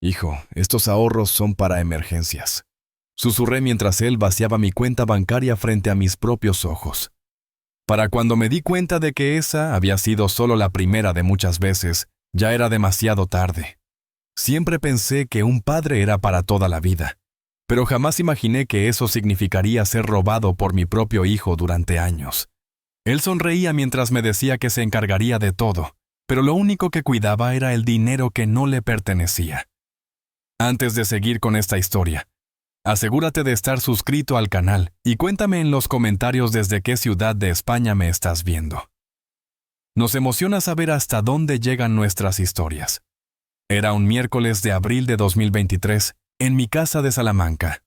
Hijo, estos ahorros son para emergencias. Susurré mientras él vaciaba mi cuenta bancaria frente a mis propios ojos. Para cuando me di cuenta de que esa había sido solo la primera de muchas veces, ya era demasiado tarde. Siempre pensé que un padre era para toda la vida, pero jamás imaginé que eso significaría ser robado por mi propio hijo durante años. Él sonreía mientras me decía que se encargaría de todo, pero lo único que cuidaba era el dinero que no le pertenecía. Antes de seguir con esta historia, asegúrate de estar suscrito al canal y cuéntame en los comentarios desde qué ciudad de España me estás viendo. Nos emociona saber hasta dónde llegan nuestras historias. Era un miércoles de abril de 2023, en mi casa de Salamanca,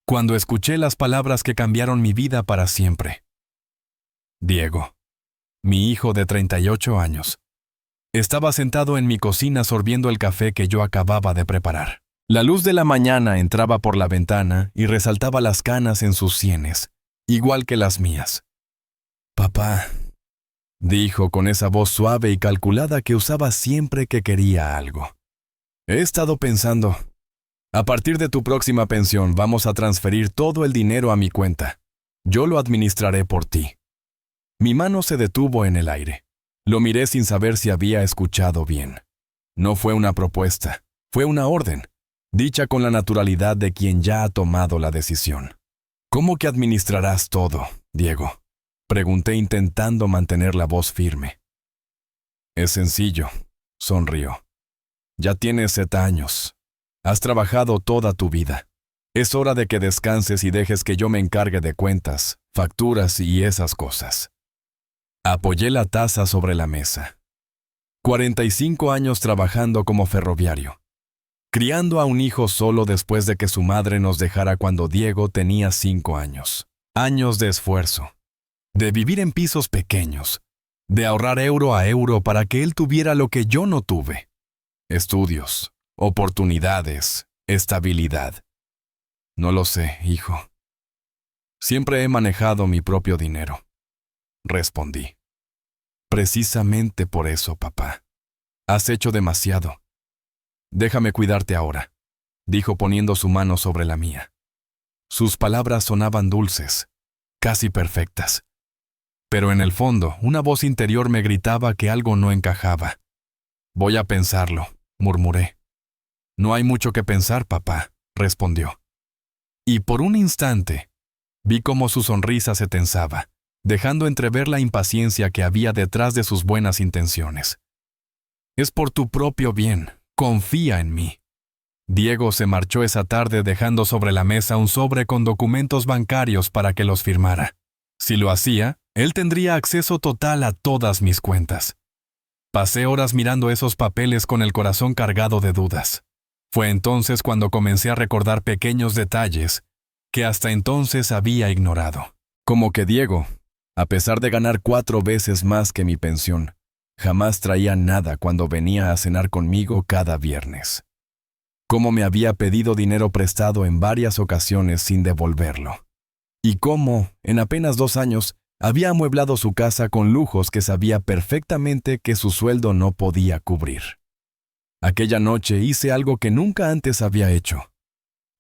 cuando escuché las palabras que cambiaron mi vida para siempre. Diego, mi hijo de 38 años, estaba sentado en mi cocina sorbiendo el café que yo acababa de preparar. La luz de la mañana entraba por la ventana y resaltaba las canas en sus sienes, igual que las mías. «Papá», dijo con esa voz suave y calculada que usaba siempre que quería algo. «He estado pensando. A partir de tu próxima pensión vamos a transferir todo el dinero a mi cuenta. Yo lo administraré por ti». Mi mano se detuvo en el aire. Lo miré sin saber si había escuchado bien. No fue una propuesta, fue una orden, dicha con la naturalidad de quien ya ha tomado la decisión. «¿Cómo que administrarás todo, Diego?», pregunté intentando mantener la voz firme. «Es sencillo», sonrió. «Ya tienes 7 años. Has trabajado toda tu vida. Es hora de que descanses y dejes que yo me encargue de cuentas, facturas y esas cosas». Apoyé la taza sobre la mesa. 45 años trabajando como ferroviario, criando a un hijo solo después de que su madre nos dejara cuando Diego tenía 5 años. Años de esfuerzo, de vivir en pisos pequeños, de ahorrar euro a euro para que él tuviera lo que yo no tuve. Estudios, oportunidades, estabilidad. No lo sé, hijo. Siempre he manejado mi propio dinero, respondí. Precisamente por eso, papá. Has hecho demasiado. Déjame cuidarte ahora, dijo poniendo su mano sobre la mía. Sus palabras sonaban dulces, casi perfectas. Pero en el fondo, una voz interior me gritaba que algo no encajaba. «Voy a pensarlo», murmuré. «No hay mucho que pensar, papá», respondió. Y por un instante, vi cómo su sonrisa se tensaba, dejando entrever la impaciencia que había detrás de sus buenas intenciones. «Es por tu propio bien, confía en mí». Diego se marchó esa tarde dejando sobre la mesa un sobre con documentos bancarios para que los firmara. Si lo hacía, él tendría acceso total a todas mis cuentas. Pasé horas mirando esos papeles con el corazón cargado de dudas. Fue entonces cuando comencé a recordar pequeños detalles que hasta entonces había ignorado. Como que Diego, a pesar de ganar 4 veces más que mi pensión, jamás traía nada cuando venía a cenar conmigo cada viernes. Cómo me había pedido dinero prestado en varias ocasiones sin devolverlo. Y cómo, en apenas 2 años, había amueblado su casa con lujos que sabía perfectamente que su sueldo no podía cubrir. Aquella noche hice algo que nunca antes había hecho.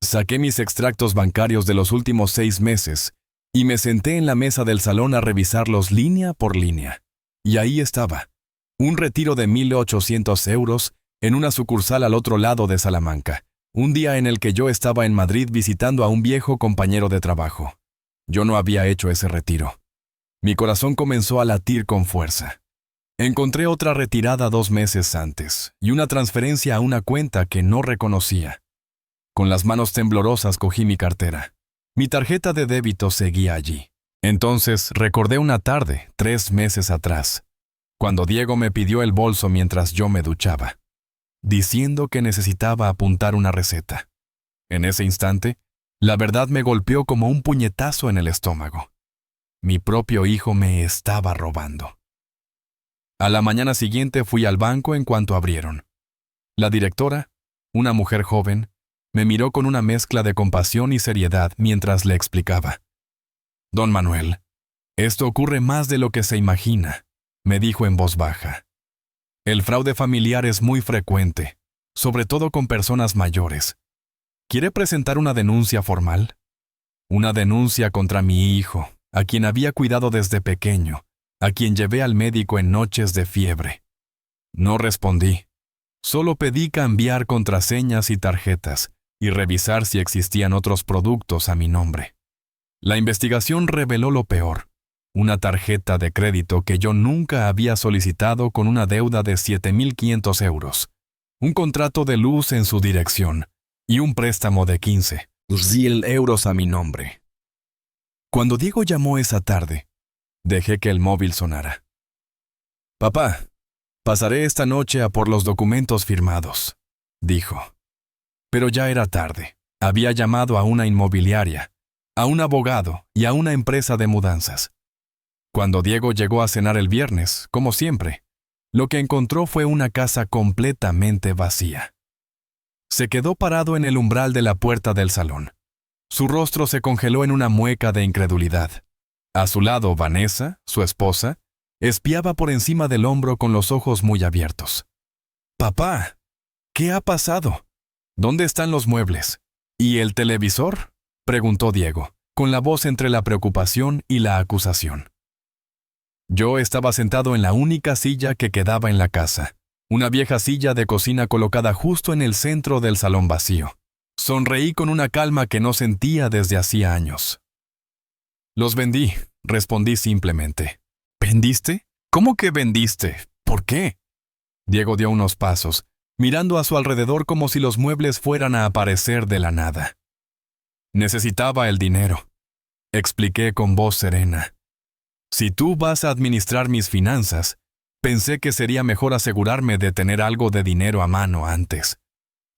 Saqué mis extractos bancarios de los últimos 6 meses y me senté en la mesa del salón a revisarlos línea por línea. Y ahí estaba, un retiro de 1.800 euros en una sucursal al otro lado de Salamanca, un día en el que yo estaba en Madrid visitando a un viejo compañero de trabajo. Yo no había hecho ese retiro. Mi corazón comenzó a latir con fuerza. Encontré otra retirada 2 meses antes y una transferencia a una cuenta que no reconocía. Con las manos temblorosas cogí mi cartera. Mi tarjeta de débito seguía allí. Entonces recordé una tarde, 3 meses atrás, cuando Diego me pidió el bolso mientras yo me duchaba, diciendo que necesitaba apuntar una receta. En ese instante, la verdad me golpeó como un puñetazo en el estómago. Mi propio hijo me estaba robando. A la mañana siguiente fui al banco en cuanto abrieron. La directora, una mujer joven, me miró con una mezcla de compasión y seriedad mientras le explicaba. «Don Manuel, esto ocurre más de lo que se imagina», me dijo en voz baja. «El fraude familiar es muy frecuente, sobre todo con personas mayores. ¿Quiere presentar una denuncia formal? Una denuncia contra mi hijo, a quien había cuidado desde pequeño, a quien llevé al médico en noches de fiebre. No respondí. Solo pedí cambiar contraseñas y tarjetas y revisar si existían otros productos a mi nombre. La investigación reveló lo peor: una tarjeta de crédito que yo nunca había solicitado con una deuda de 7.500 euros, un contrato de luz en su dirección y un préstamo de 15.000 euros a mi nombre. Cuando Diego llamó esa tarde, dejé que el móvil sonara. «Papá, pasaré esta noche a por los documentos firmados», dijo. Pero ya era tarde. Había llamado a una inmobiliaria, a un abogado y a una empresa de mudanzas. Cuando Diego llegó a cenar el viernes, como siempre, lo que encontró fue una casa completamente vacía. Se quedó parado en el umbral de la puerta del salón. Su rostro se congeló en una mueca de incredulidad. A su lado, Vanessa, su esposa, espiaba por encima del hombro con los ojos muy abiertos. «Papá, ¿qué ha pasado? ¿Dónde están los muebles? ¿Y el televisor?», preguntó Diego, con la voz entre la preocupación y la acusación. Yo estaba sentado en la única silla que quedaba en la casa, una vieja silla de cocina colocada justo en el centro del salón vacío. Sonreí con una calma que no sentía desde hacía años. «Los vendí», respondí simplemente. «¿Vendiste? ¿Cómo que vendiste? ¿Por qué?». Diego dio unos pasos, mirando a su alrededor como si los muebles fueran a aparecer de la nada. «Necesitaba el dinero», expliqué con voz serena. «Si tú vas a administrar mis finanzas, pensé que sería mejor asegurarme de tener algo de dinero a mano antes».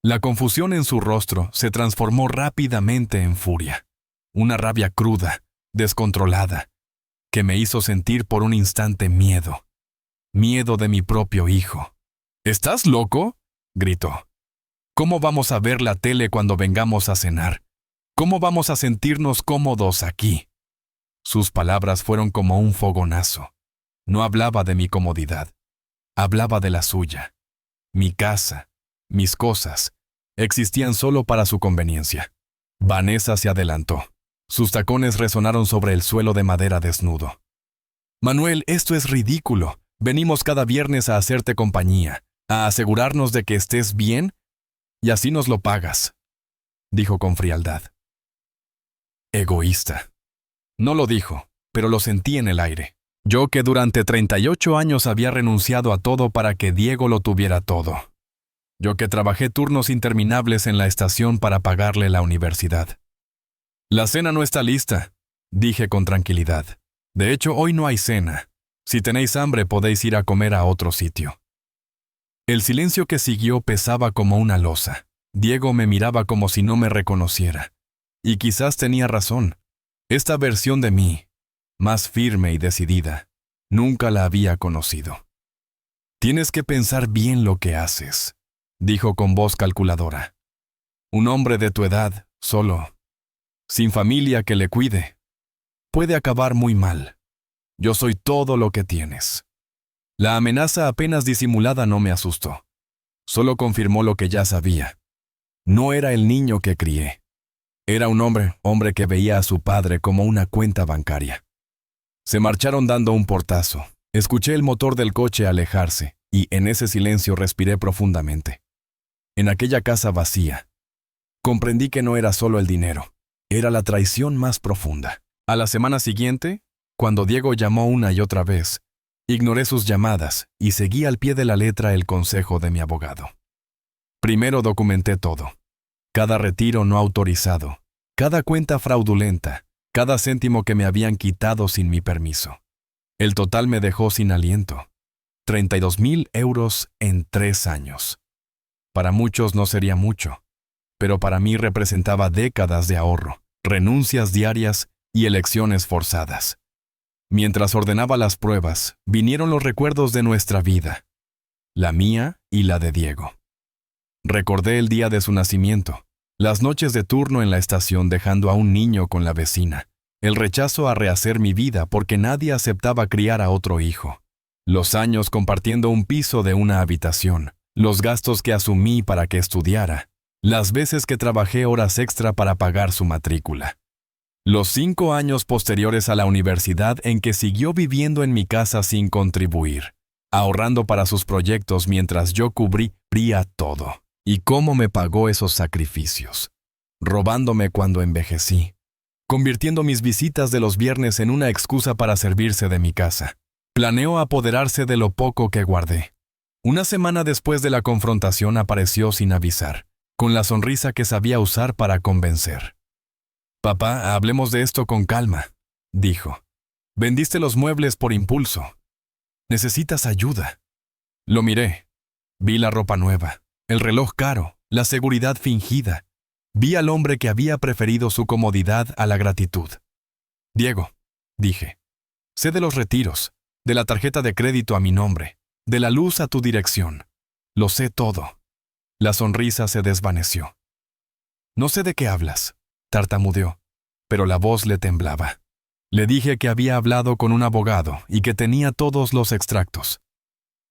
La confusión en su rostro se transformó rápidamente en furia, una rabia cruda, descontrolada, que me hizo sentir por un instante miedo de mi propio hijo. «¿Estás loco?», gritó. «¿Cómo vamos a ver la tele cuando vengamos a cenar? ¿Cómo vamos a sentirnos cómodos aquí?». Sus palabras fueron como un fogonazo. No hablaba de mi comodidad, hablaba de la suya. Mi casa, mis cosas, existían solo para su conveniencia. Vanessa se adelantó. Sus tacones resonaron sobre el suelo de madera desnudo. «Manuel, esto es ridículo. Venimos cada viernes a hacerte compañía, a asegurarnos de que estés bien, y así nos lo pagas», dijo con frialdad. «Egoísta». No lo dijo, pero lo sentí en el aire. Yo que durante 38 años había renunciado a todo para que Diego lo tuviera todo. Yo que trabajé turnos interminables en la estación para pagarle la universidad. «La cena no está lista», dije con tranquilidad. «De hecho, hoy no hay cena. Si tenéis hambre, podéis ir a comer a otro sitio». El silencio que siguió pesaba como una losa. Diego me miraba como si no me reconociera. Y quizás tenía razón. Esta versión de mí, más firme y decidida, nunca la había conocido. «Tienes que pensar bien lo que haces», dijo con voz calculadora. «Un hombre de tu edad, solo, sin familia que le cuide, puede acabar muy mal. Yo soy todo lo que tienes». La amenaza apenas disimulada no me asustó. Solo confirmó lo que ya sabía. No era el niño que crié. Era un hombre que veía a su padre como una cuenta bancaria. Se marcharon dando un portazo. Escuché el motor del coche alejarse y en ese silencio respiré profundamente. En aquella casa vacía, comprendí que no era solo el dinero, era la traición más profunda. A la semana siguiente, cuando Diego llamó una y otra vez, ignoré sus llamadas y seguí al pie de la letra el consejo de mi abogado. Primero documenté todo. Cada retiro no autorizado, cada cuenta fraudulenta, cada céntimo que me habían quitado sin mi permiso. El total me dejó sin aliento. 32.000 euros en 3 años. Para muchos no sería mucho, pero para mí representaba décadas de ahorro, renuncias diarias y elecciones forzadas. Mientras ordenaba las pruebas, vinieron los recuerdos de nuestra vida, la mía y la de Diego. Recordé el día de su nacimiento, las noches de turno en la estación dejando a un niño con la vecina, el rechazo a rehacer mi vida porque nadie aceptaba criar a otro hijo, los años compartiendo un piso de una habitación, los gastos que asumí para que estudiara, las veces que trabajé horas extra para pagar su matrícula. Los 5 años posteriores a la universidad en que siguió viviendo en mi casa sin contribuir, ahorrando para sus proyectos mientras yo cubría todo. ¿Y cómo me pagó esos sacrificios? Robándome cuando envejecí, convirtiendo mis visitas de los viernes en una excusa para servirse de mi casa. Planeó apoderarse de lo poco que guardé. Una semana después de la confrontación apareció sin avisar, con la sonrisa que sabía usar para convencer. «Papá, hablemos de esto con calma», dijo. «Vendiste los muebles por impulso. Necesitas ayuda». Lo miré. Vi la ropa nueva, el reloj caro, la seguridad fingida. Vi al hombre que había preferido su comodidad a la gratitud. «Diego», dije, «sé de los retiros, de la tarjeta de crédito a mi nombre, de la luz a tu dirección. Lo sé todo». La sonrisa se desvaneció. «No sé de qué hablas», tartamudeó, pero la voz le temblaba. Le dije que había hablado con un abogado y que tenía todos los extractos.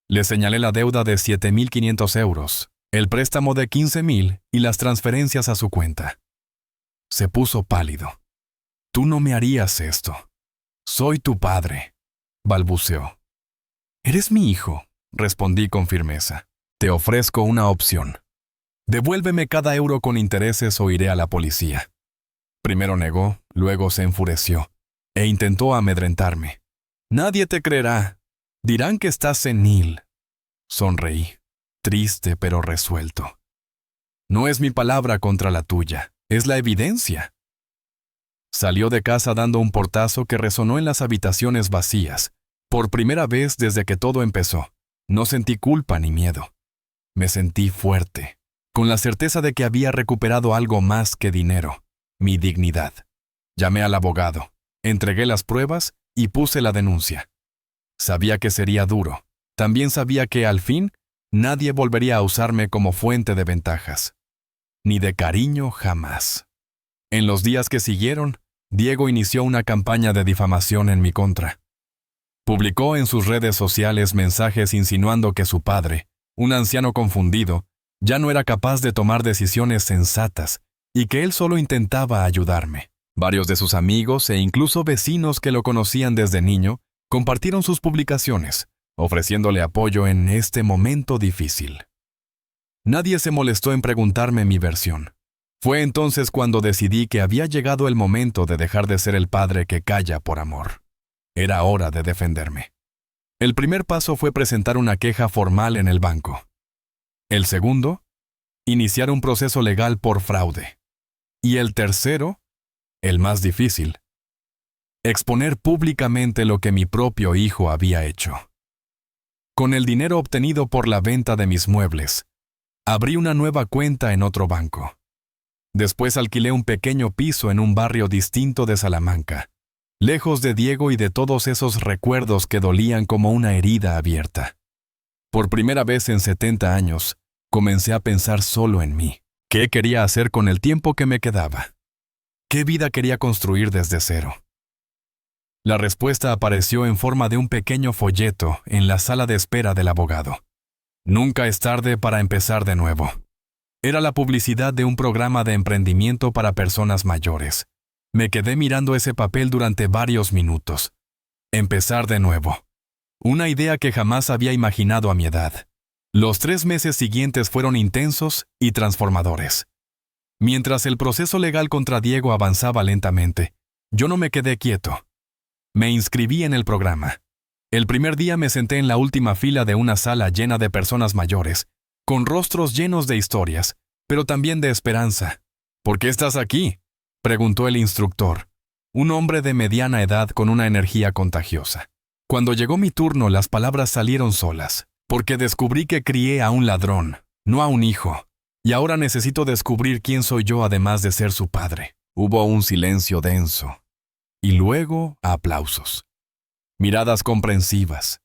Le señalé la deuda de 7.500 euros, el préstamo de 15.000 y las transferencias a su cuenta. Se puso pálido. «Tú no me harías esto. Soy tu padre», balbuceó. «Eres mi hijo», respondí con firmeza. «Te ofrezco una opción. Devuélveme cada euro con intereses o iré a la policía». Primero negó, luego se enfureció, e intentó amedrentarme. «Nadie te creerá. Dirán que estás senil». Sonreí, triste pero resuelto. «No es mi palabra contra la tuya, es la evidencia». Salió de casa dando un portazo que resonó en las habitaciones vacías. Por primera vez desde que todo empezó, no sentí culpa ni miedo. Me sentí fuerte, con la certeza de que había recuperado algo más que dinero, mi dignidad. Llamé al abogado, entregué las pruebas y puse la denuncia. Sabía que sería duro. También sabía que, al fin, nadie volvería a usarme como fuente de ventajas. Ni de cariño jamás. En los días que siguieron, Diego inició una campaña de difamación en mi contra. Publicó en sus redes sociales mensajes insinuando que su padre, un anciano confundido, ya no era capaz de tomar decisiones sensatas y que él solo intentaba ayudarme. Varios de sus amigos e incluso vecinos que lo conocían desde niño compartieron sus publicaciones, ofreciéndole apoyo en este momento difícil. Nadie se molestó en preguntarme mi versión. Fue entonces cuando decidí que había llegado el momento de dejar de ser el padre que calla por amor. Era hora de defenderme. El primer paso fue presentar una queja formal en el banco. El segundo, iniciar un proceso legal por fraude. Y el tercero, el más difícil, exponer públicamente lo que mi propio hijo había hecho. Con el dinero obtenido por la venta de mis muebles, abrí una nueva cuenta en otro banco. Después alquilé un pequeño piso en un barrio distinto de Salamanca, lejos de Diego y de todos esos recuerdos que dolían como una herida abierta. Por primera vez en 70 años, comencé a pensar solo en mí. ¿Qué quería hacer con el tiempo que me quedaba? ¿Qué vida quería construir desde cero? La respuesta apareció en forma de un pequeño folleto en la sala de espera del abogado. Nunca es tarde para empezar de nuevo. Era la publicidad de un programa de emprendimiento para personas mayores. Me quedé mirando ese papel durante varios minutos. Empezar de nuevo. Una idea que jamás había imaginado a mi edad. Los 3 meses siguientes fueron intensos y transformadores. Mientras el proceso legal contra Diego avanzaba lentamente, yo no me quedé quieto. Me inscribí en el programa. El primer día me senté en la última fila de una sala llena de personas mayores, con rostros llenos de historias, pero también de esperanza. ¿Por qué estás aquí?, preguntó el instructor, un hombre de mediana edad con una energía contagiosa. Cuando llegó mi turno, las palabras salieron solas, porque descubrí que crié a un ladrón, no a un hijo, y ahora necesito descubrir quién soy yo además de ser su padre. Hubo un silencio denso, y luego aplausos. Miradas comprensivas,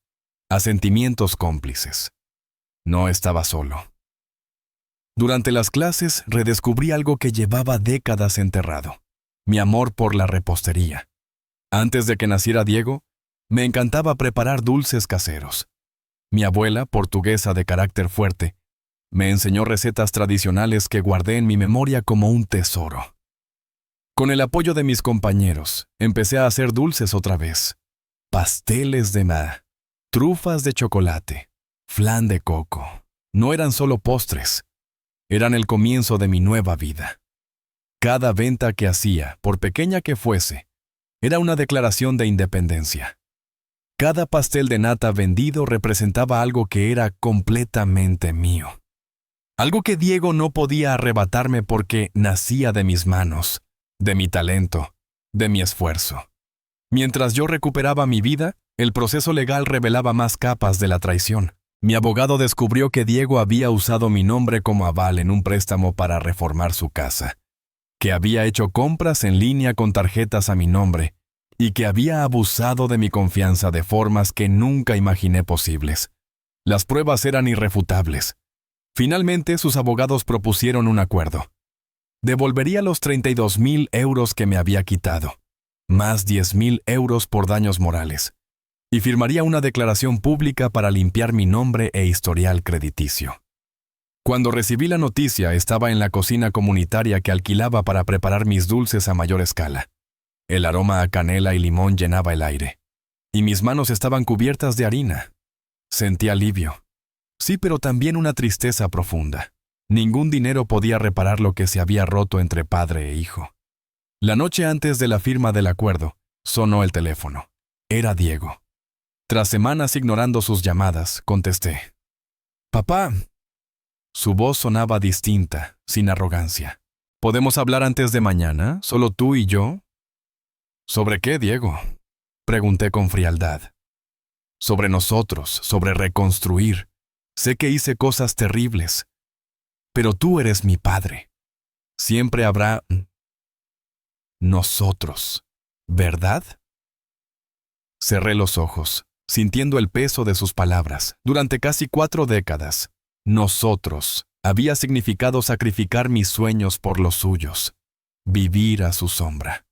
asentimientos cómplices. No estaba solo. Durante las clases redescubrí algo que llevaba décadas enterrado: mi amor por la repostería. Antes de que naciera Diego, me encantaba preparar dulces caseros. Mi abuela, portuguesa de carácter fuerte, Me enseñó recetas tradicionales que guardé en mi memoria como un tesoro. Con el apoyo de mis compañeros, empecé a hacer dulces otra vez. Pasteles de ma, trufas de chocolate, flan de coco. No eran solo postres, eran el comienzo de mi nueva vida. Cada venta que hacía, por pequeña que fuese, era una declaración de independencia. Cada pastel de nata vendido representaba algo que era completamente mío. Algo que Diego no podía arrebatarme porque nacía de mis manos, de mi talento, de mi esfuerzo. Mientras yo recuperaba mi vida, el proceso legal revelaba más capas de la traición. Mi abogado descubrió que Diego había usado mi nombre como aval en un préstamo para reformar su casa, que había hecho compras en línea con tarjetas a mi nombre y que había abusado de mi confianza de formas que nunca imaginé posibles. Las pruebas eran irrefutables. Finalmente, sus abogados propusieron un acuerdo. Devolvería los 32,000 euros que me había quitado, más 10,000 euros por daños morales, y firmaría una declaración pública para limpiar mi nombre e historial crediticio. Cuando recibí la noticia, estaba en la cocina comunitaria que alquilaba para preparar mis dulces a mayor escala. El aroma a canela y limón llenaba el aire, y mis manos estaban cubiertas de harina. Sentí alivio. Sí, pero también una tristeza profunda. Ningún dinero podía reparar lo que se había roto entre padre e hijo. La noche antes de la firma del acuerdo, sonó el teléfono. Era Diego. Tras semanas ignorando sus llamadas, contesté. «Papá». Su voz sonaba distinta, sin arrogancia. «¿Podemos hablar antes de mañana? ¿Solo tú y yo?» «¿Sobre qué, Diego?», pregunté con frialdad. «Sobre nosotros, sobre reconstruir. Sé que hice cosas terribles, pero tú eres mi padre. Siempre habrá nosotros, ¿verdad?». Cerré los ojos, sintiendo el peso de sus palabras. Durante casi 4 décadas, nosotros había significado sacrificar mis sueños por los suyos, vivir a su sombra.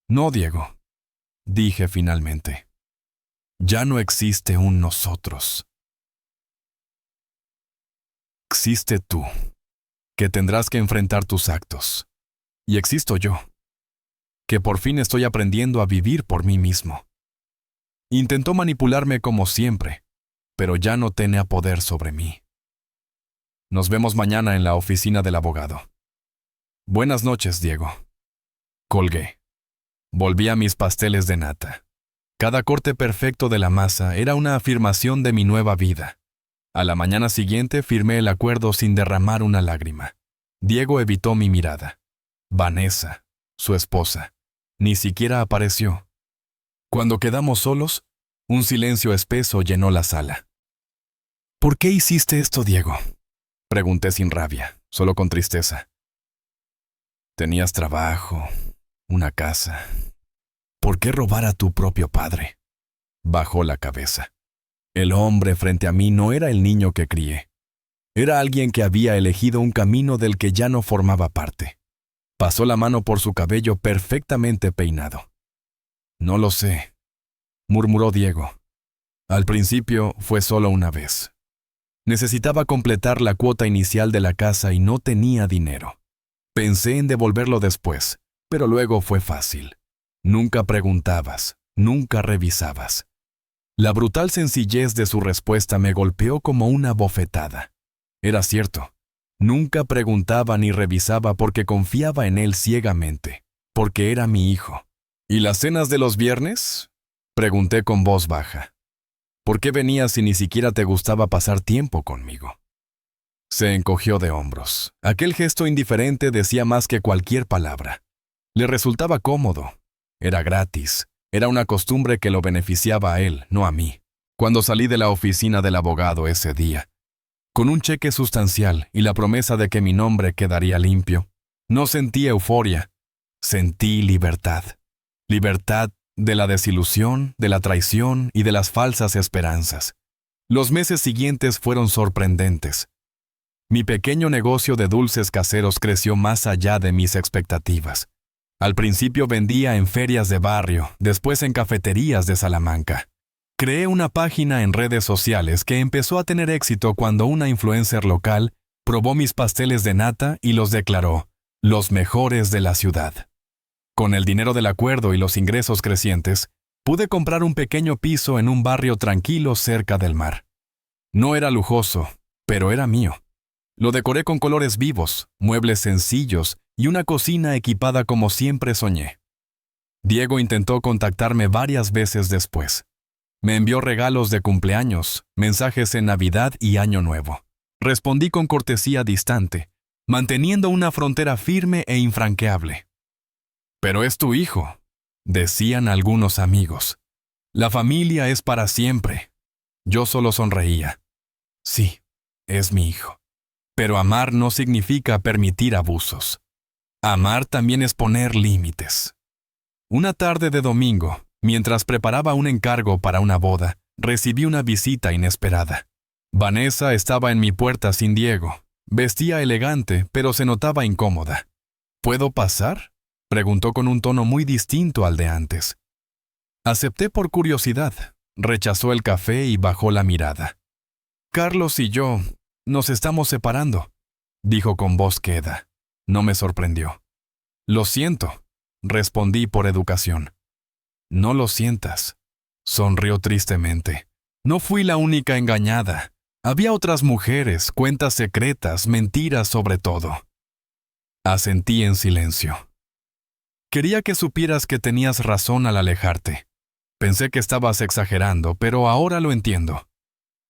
«No, Diego», dije finalmente. «Ya no existe un nosotros. Existe tú, que tendrás que enfrentar tus actos. Y existo yo, que por fin estoy aprendiendo a vivir por mí mismo». Intentó manipularme como siempre, pero ya no tenía poder sobre mí. «Nos vemos mañana en la oficina del abogado». «Buenas noches, Diego». Colgué. Volví a mis pasteles de nata. Cada corte perfecto de la masa era una afirmación de mi nueva vida. A la mañana siguiente firmé el acuerdo sin derramar una lágrima. Diego evitó mi mirada. Vanessa, su esposa, ni siquiera apareció. Cuando quedamos solos, un silencio espeso llenó la sala. «¿Por qué hiciste esto, Diego?», pregunté sin rabia, solo con tristeza. «Tenías trabajo, una casa. ¿Por qué robar a tu propio padre?». Bajó la cabeza. El hombre frente a mí no era el niño que crié. Era alguien que había elegido un camino del que ya no formaba parte. Pasó la mano por su cabello perfectamente peinado. «No lo sé», murmuró Diego. «Al principio fue solo una vez. Necesitaba completar la cuota inicial de la casa y no tenía dinero. Pensé en devolverlo después, pero luego fue fácil. Nunca preguntabas, nunca revisabas». La brutal sencillez de su respuesta me golpeó como una bofetada. Era cierto. Nunca preguntaba ni revisaba porque confiaba en él ciegamente, porque era mi hijo. «¿Y las cenas de los viernes?», pregunté con voz baja. «¿Por qué venías si ni siquiera te gustaba pasar tiempo conmigo?». Se encogió de hombros. Aquel gesto indiferente decía más que cualquier palabra. Le resultaba cómodo. Era gratis. Era una costumbre que lo beneficiaba a él, no a mí. Cuando salí de la oficina del abogado ese día, con un cheque sustancial y la promesa de que mi nombre quedaría limpio, no sentí euforia, sentí libertad. Libertad de la desilusión, de la traición y de las falsas esperanzas. Los meses siguientes fueron sorprendentes. Mi pequeño negocio de dulces caseros creció más allá de mis expectativas. Al principio vendía en ferias de barrio, después en cafeterías de Salamanca. Creé una página en redes sociales que empezó a tener éxito cuando una influencer local probó mis pasteles de nata y los declaró los mejores de la ciudad. Con el dinero del acuerdo y los ingresos crecientes, pude comprar un pequeño piso en un barrio tranquilo cerca del mar. No era lujoso, pero era mío. Lo decoré con colores vivos, muebles sencillos y una cocina equipada como siempre soñé. Diego intentó contactarme varias veces después. Me envió regalos de cumpleaños, mensajes en Navidad y Año Nuevo. Respondí con cortesía distante, manteniendo una frontera firme e infranqueable. «Pero es tu hijo», decían algunos amigos. «La familia es para siempre». Yo solo sonreía. Sí, es mi hijo. Pero amar no significa permitir abusos. Amar también es poner límites. Una tarde de domingo, mientras preparaba un encargo para una boda, recibí una visita inesperada. Vanessa estaba en mi puerta sin Diego. Vestía elegante, pero se notaba incómoda. «¿Puedo pasar?», preguntó con un tono muy distinto al de antes. Acepté por curiosidad. Rechazó el café y bajó la mirada. «Carlos y yo nos estamos separando», dijo con voz queda. No me sorprendió. «Lo siento», respondí por educación. «No lo sientas», sonrió tristemente. «No fui la única engañada. Había otras mujeres, cuentas secretas, mentiras sobre todo». Asentí en silencio. «Quería que supieras que tenías razón al alejarte. Pensé que estabas exagerando, pero ahora lo entiendo»,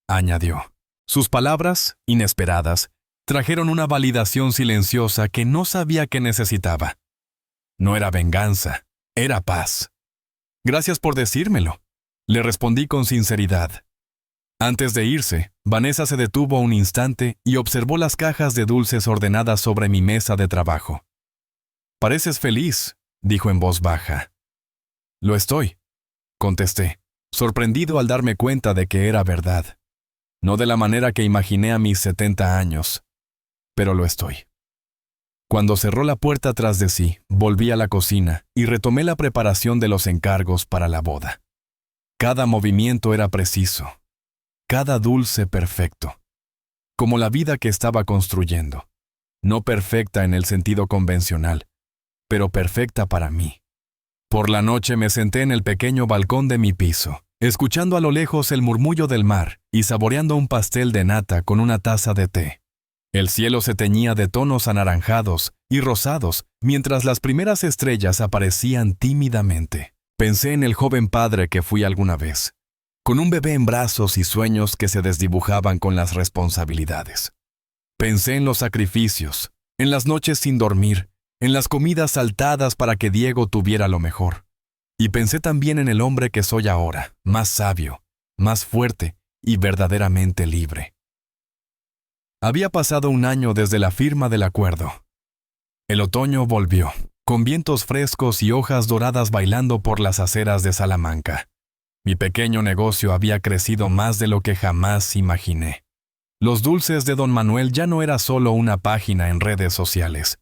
añadió. Sus palabras, inesperadas, trajeron una validación silenciosa que no sabía que necesitaba. No era venganza, era paz. «Gracias por decírmelo», le respondí con sinceridad. Antes de irse, Vanessa se detuvo un instante y observó las cajas de dulces ordenadas sobre mi mesa de trabajo. «Pareces feliz», dijo en voz baja. «Lo estoy», contesté, sorprendido al darme cuenta de que era verdad. No de la manera que imaginé a mis 70 años, pero lo estoy. Cuando cerró la puerta tras de sí, volví a la cocina y retomé la preparación de los encargos para la boda. Cada movimiento era preciso, cada dulce perfecto, como la vida que estaba construyendo, no perfecta en el sentido convencional, pero perfecta para mí. Por la noche me senté en el pequeño balcón de mi piso, escuchando a lo lejos el murmullo del mar y saboreando un pastel de nata con una taza de té. El cielo se teñía de tonos anaranjados y rosados mientras las primeras estrellas aparecían tímidamente. Pensé en el joven padre que fui alguna vez, con un bebé en brazos y sueños que se desdibujaban con las responsabilidades. Pensé en los sacrificios, en las noches sin dormir, en las comidas saltadas para que Diego tuviera lo mejor. Y pensé también en el hombre que soy ahora, más sabio, más fuerte y verdaderamente libre. Había pasado un año desde la firma del acuerdo. El otoño volvió, con vientos frescos y hojas doradas bailando por las aceras de Salamanca. Mi pequeño negocio había crecido más de lo que jamás imaginé. Los dulces de Don Manuel ya no era solo una página en redes sociales.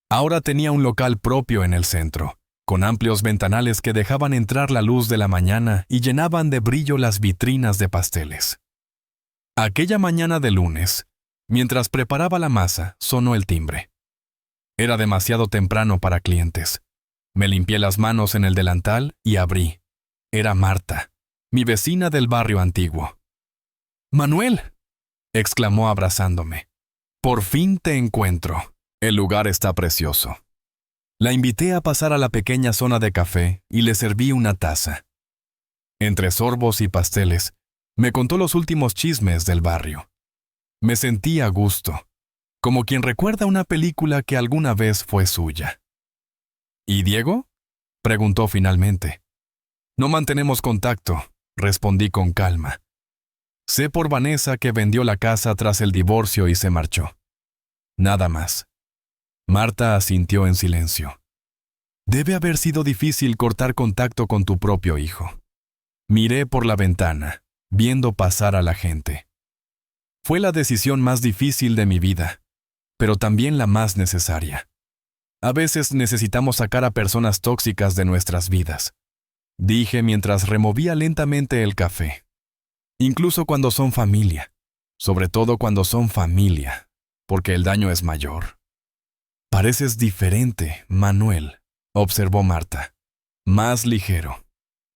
Ahora tenía un local propio en el centro, con amplios ventanales que dejaban entrar la luz de la mañana y llenaban de brillo las vitrinas de pasteles. Aquella mañana de lunes, mientras preparaba la masa, sonó el timbre. Era demasiado temprano para clientes. Me limpié las manos en el delantal y abrí. Era Marta, mi vecina del barrio antiguo. «¡Manuel!», exclamó abrazándome. «Por fin te encuentro. El lugar está precioso». La invité a pasar a la pequeña zona de café y le serví una taza. Entre sorbos y pasteles, me contó los últimos chismes del barrio. Me sentí a gusto, como quien recuerda una película que alguna vez fue suya. «¿Y Diego?», preguntó finalmente. «No mantenemos contacto», respondí con calma. Sé por Vanessa que vendió la casa tras el divorcio y se marchó. Nada más. Marta asintió en silencio. «Debe haber sido difícil cortar contacto con tu propio hijo». Miré por la ventana, viendo pasar a la gente. Fue la decisión más difícil de mi vida, pero también la más necesaria. A veces necesitamos sacar a personas tóxicas de nuestras vidas. dije mientras removía lentamente el café. Incluso cuando son familia, sobre todo cuando son familia, porque el daño es mayor. Pareces diferente, Manuel, observó Marta. Más ligero,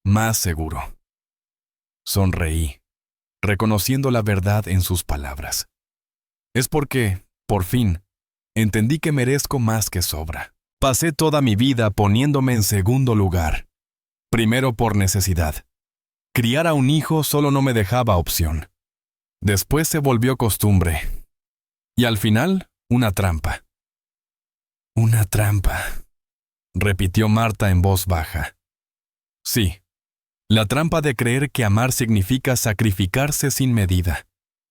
más seguro. Sonreí, reconociendo la verdad en sus palabras. Es porque, por fin, entendí que merezco más que sobra. Pasé toda mi vida poniéndome en segundo lugar. Primero por necesidad. Criar a un hijo solo no me dejaba opción. Después se volvió costumbre. Y al final, una trampa. Una trampa, repitió Marta en voz baja. Sí, la trampa de creer que amar significa sacrificarse sin medida,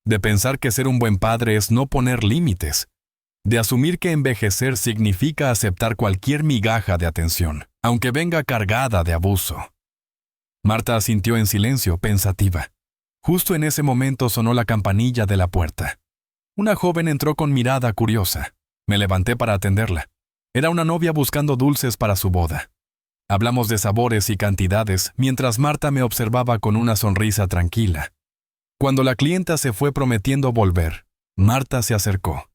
de pensar que ser un buen padre es no poner límites, de asumir que envejecer significa aceptar cualquier migaja de atención, aunque venga cargada de abuso. Marta asintió en silencio, pensativa. Justo en ese momento sonó la campanilla de la puerta. Una joven entró con mirada curiosa. Me levanté para atenderla. Era una novia buscando dulces para su boda. Hablamos de sabores y cantidades mientras Marta me observaba con una sonrisa tranquila. Cuando la clienta se fue prometiendo volver, Marta se acercó.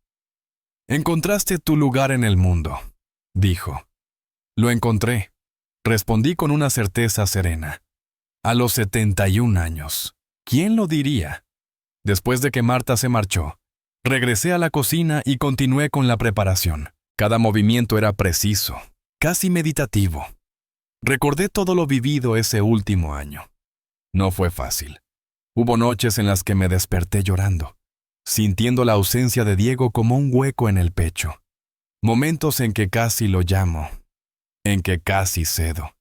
«Encontraste tu lugar en el mundo», dijo. «Lo encontré», respondí con una certeza serena. A los 71 años. ¿Quién lo diría? Después de que Marta se marchó, regresé a la cocina y continué con la preparación. Cada movimiento era preciso, casi meditativo. Recordé todo lo vivido ese último año. No fue fácil. Hubo noches en las que me desperté llorando, sintiendo la ausencia de Diego como un hueco en el pecho. Momentos en que casi lo llamo, en que casi cedo.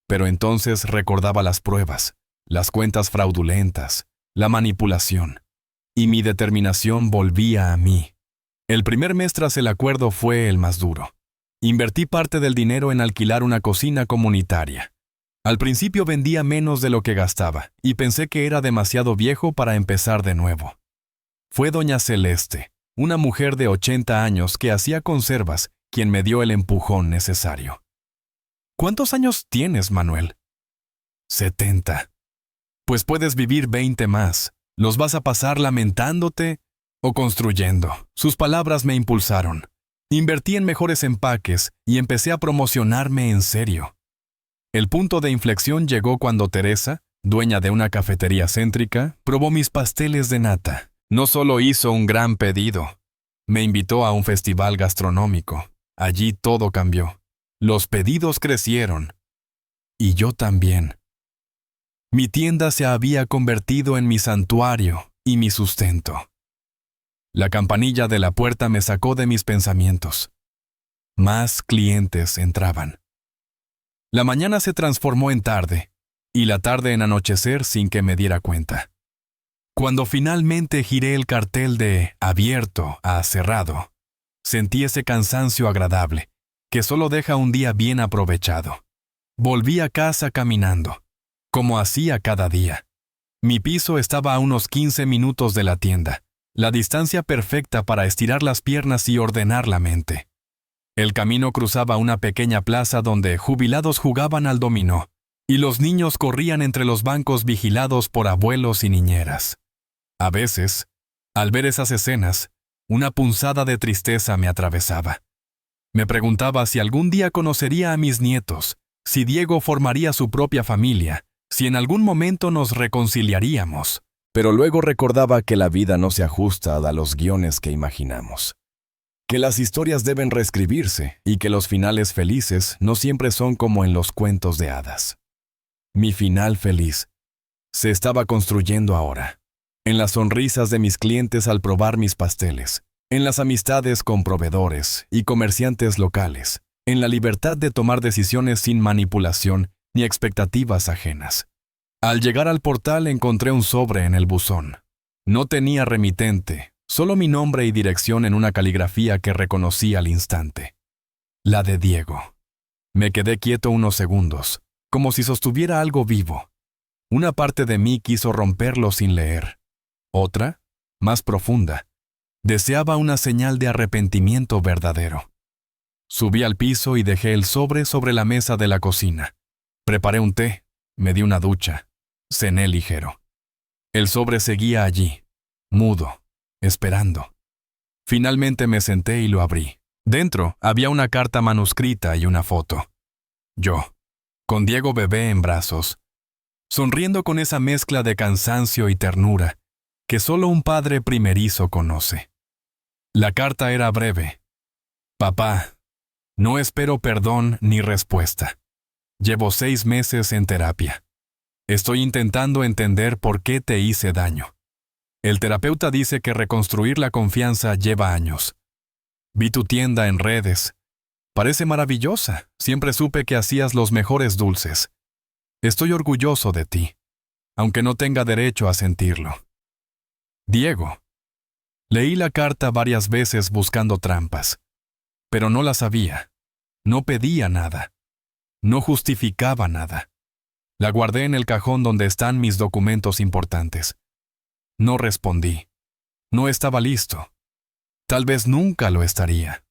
Pero entonces recordaba las pruebas, las cuentas fraudulentas, la manipulación, y mi determinación volvía a mí. El primer mes tras el acuerdo fue el más duro. Invertí parte del dinero en alquilar una cocina comunitaria. Al principio vendía menos de lo que gastaba, y pensé que era demasiado viejo para empezar de nuevo. Fue doña Celeste, una mujer de 80 años que hacía conservas, quien me dio el empujón necesario. ¿Cuántos años tienes, Manuel? 70. Pues puedes vivir 20 más. ¿Los vas a pasar lamentándote o construyendo? Sus palabras me impulsaron. Invertí en mejores empaques y empecé a promocionarme en serio. El punto de inflexión llegó cuando Teresa, dueña de una cafetería céntrica, probó mis pasteles de nata. No solo hizo un gran pedido, me invitó a un festival gastronómico. Allí todo cambió. Los pedidos crecieron. Y yo también. Mi tienda se había convertido en mi santuario y mi sustento. La campanilla de la puerta me sacó de mis pensamientos. Más clientes entraban. La mañana se transformó en tarde, y la tarde en anochecer sin que me diera cuenta. Cuando finalmente giré el cartel de abierto a cerrado, sentí ese cansancio agradable, que solo deja un día bien aprovechado. Volví a casa caminando, como hacía cada día. Mi piso estaba a unos 15 minutos de la tienda, la distancia perfecta para estirar las piernas y ordenar la mente. El camino cruzaba una pequeña plaza donde jubilados jugaban al dominó, y los niños corrían entre los bancos vigilados por abuelos y niñeras. A veces, al ver esas escenas, una punzada de tristeza me atravesaba. Me preguntaba si algún día conocería a mis nietos, si Diego formaría su propia familia, si en algún momento nos reconciliaríamos. Pero luego recordaba que la vida no se ajusta a los guiones que imaginamos. Que las historias deben reescribirse y que los finales felices no siempre son como en los cuentos de hadas. Mi final feliz se estaba construyendo ahora, en las sonrisas de mis clientes al probar mis pasteles, en las amistades con proveedores y comerciantes locales, en la libertad de tomar decisiones sin manipulación ni expectativas ajenas. Al llegar al portal encontré un sobre en el buzón. No tenía remitente, solo mi nombre y dirección en una caligrafía que reconocí al instante. La de Diego. Me quedé quieto unos segundos, como si sostuviera algo vivo. Una parte de mí quiso romperlo sin leer. Otra, más profunda, deseaba una señal de arrepentimiento verdadero. Subí al piso y dejé el sobre la mesa de la cocina. Preparé un té, Me di una ducha. Cené ligero. El sobre seguía allí, mudo, esperando. Finalmente me senté y lo abrí. Dentro había una carta manuscrita y una foto. Yo, con Diego bebé en brazos, sonriendo con esa mezcla de cansancio y ternura que solo un padre primerizo conoce. La carta era breve. Papá, no espero perdón ni respuesta. Llevo 6 meses en terapia. Estoy intentando entender por qué te hice daño. El terapeuta dice que reconstruir la confianza lleva años. Vi tu tienda en redes. Parece maravillosa. Siempre supe que hacías los mejores dulces. Estoy orgulloso de ti, aunque no tenga derecho a sentirlo. Diego. Leí la carta varias veces buscando trampas, pero no las había. No pedía nada. No justificaba nada. La guardé en el cajón donde están mis documentos importantes. No respondí. No estaba listo. Tal vez nunca lo estaría.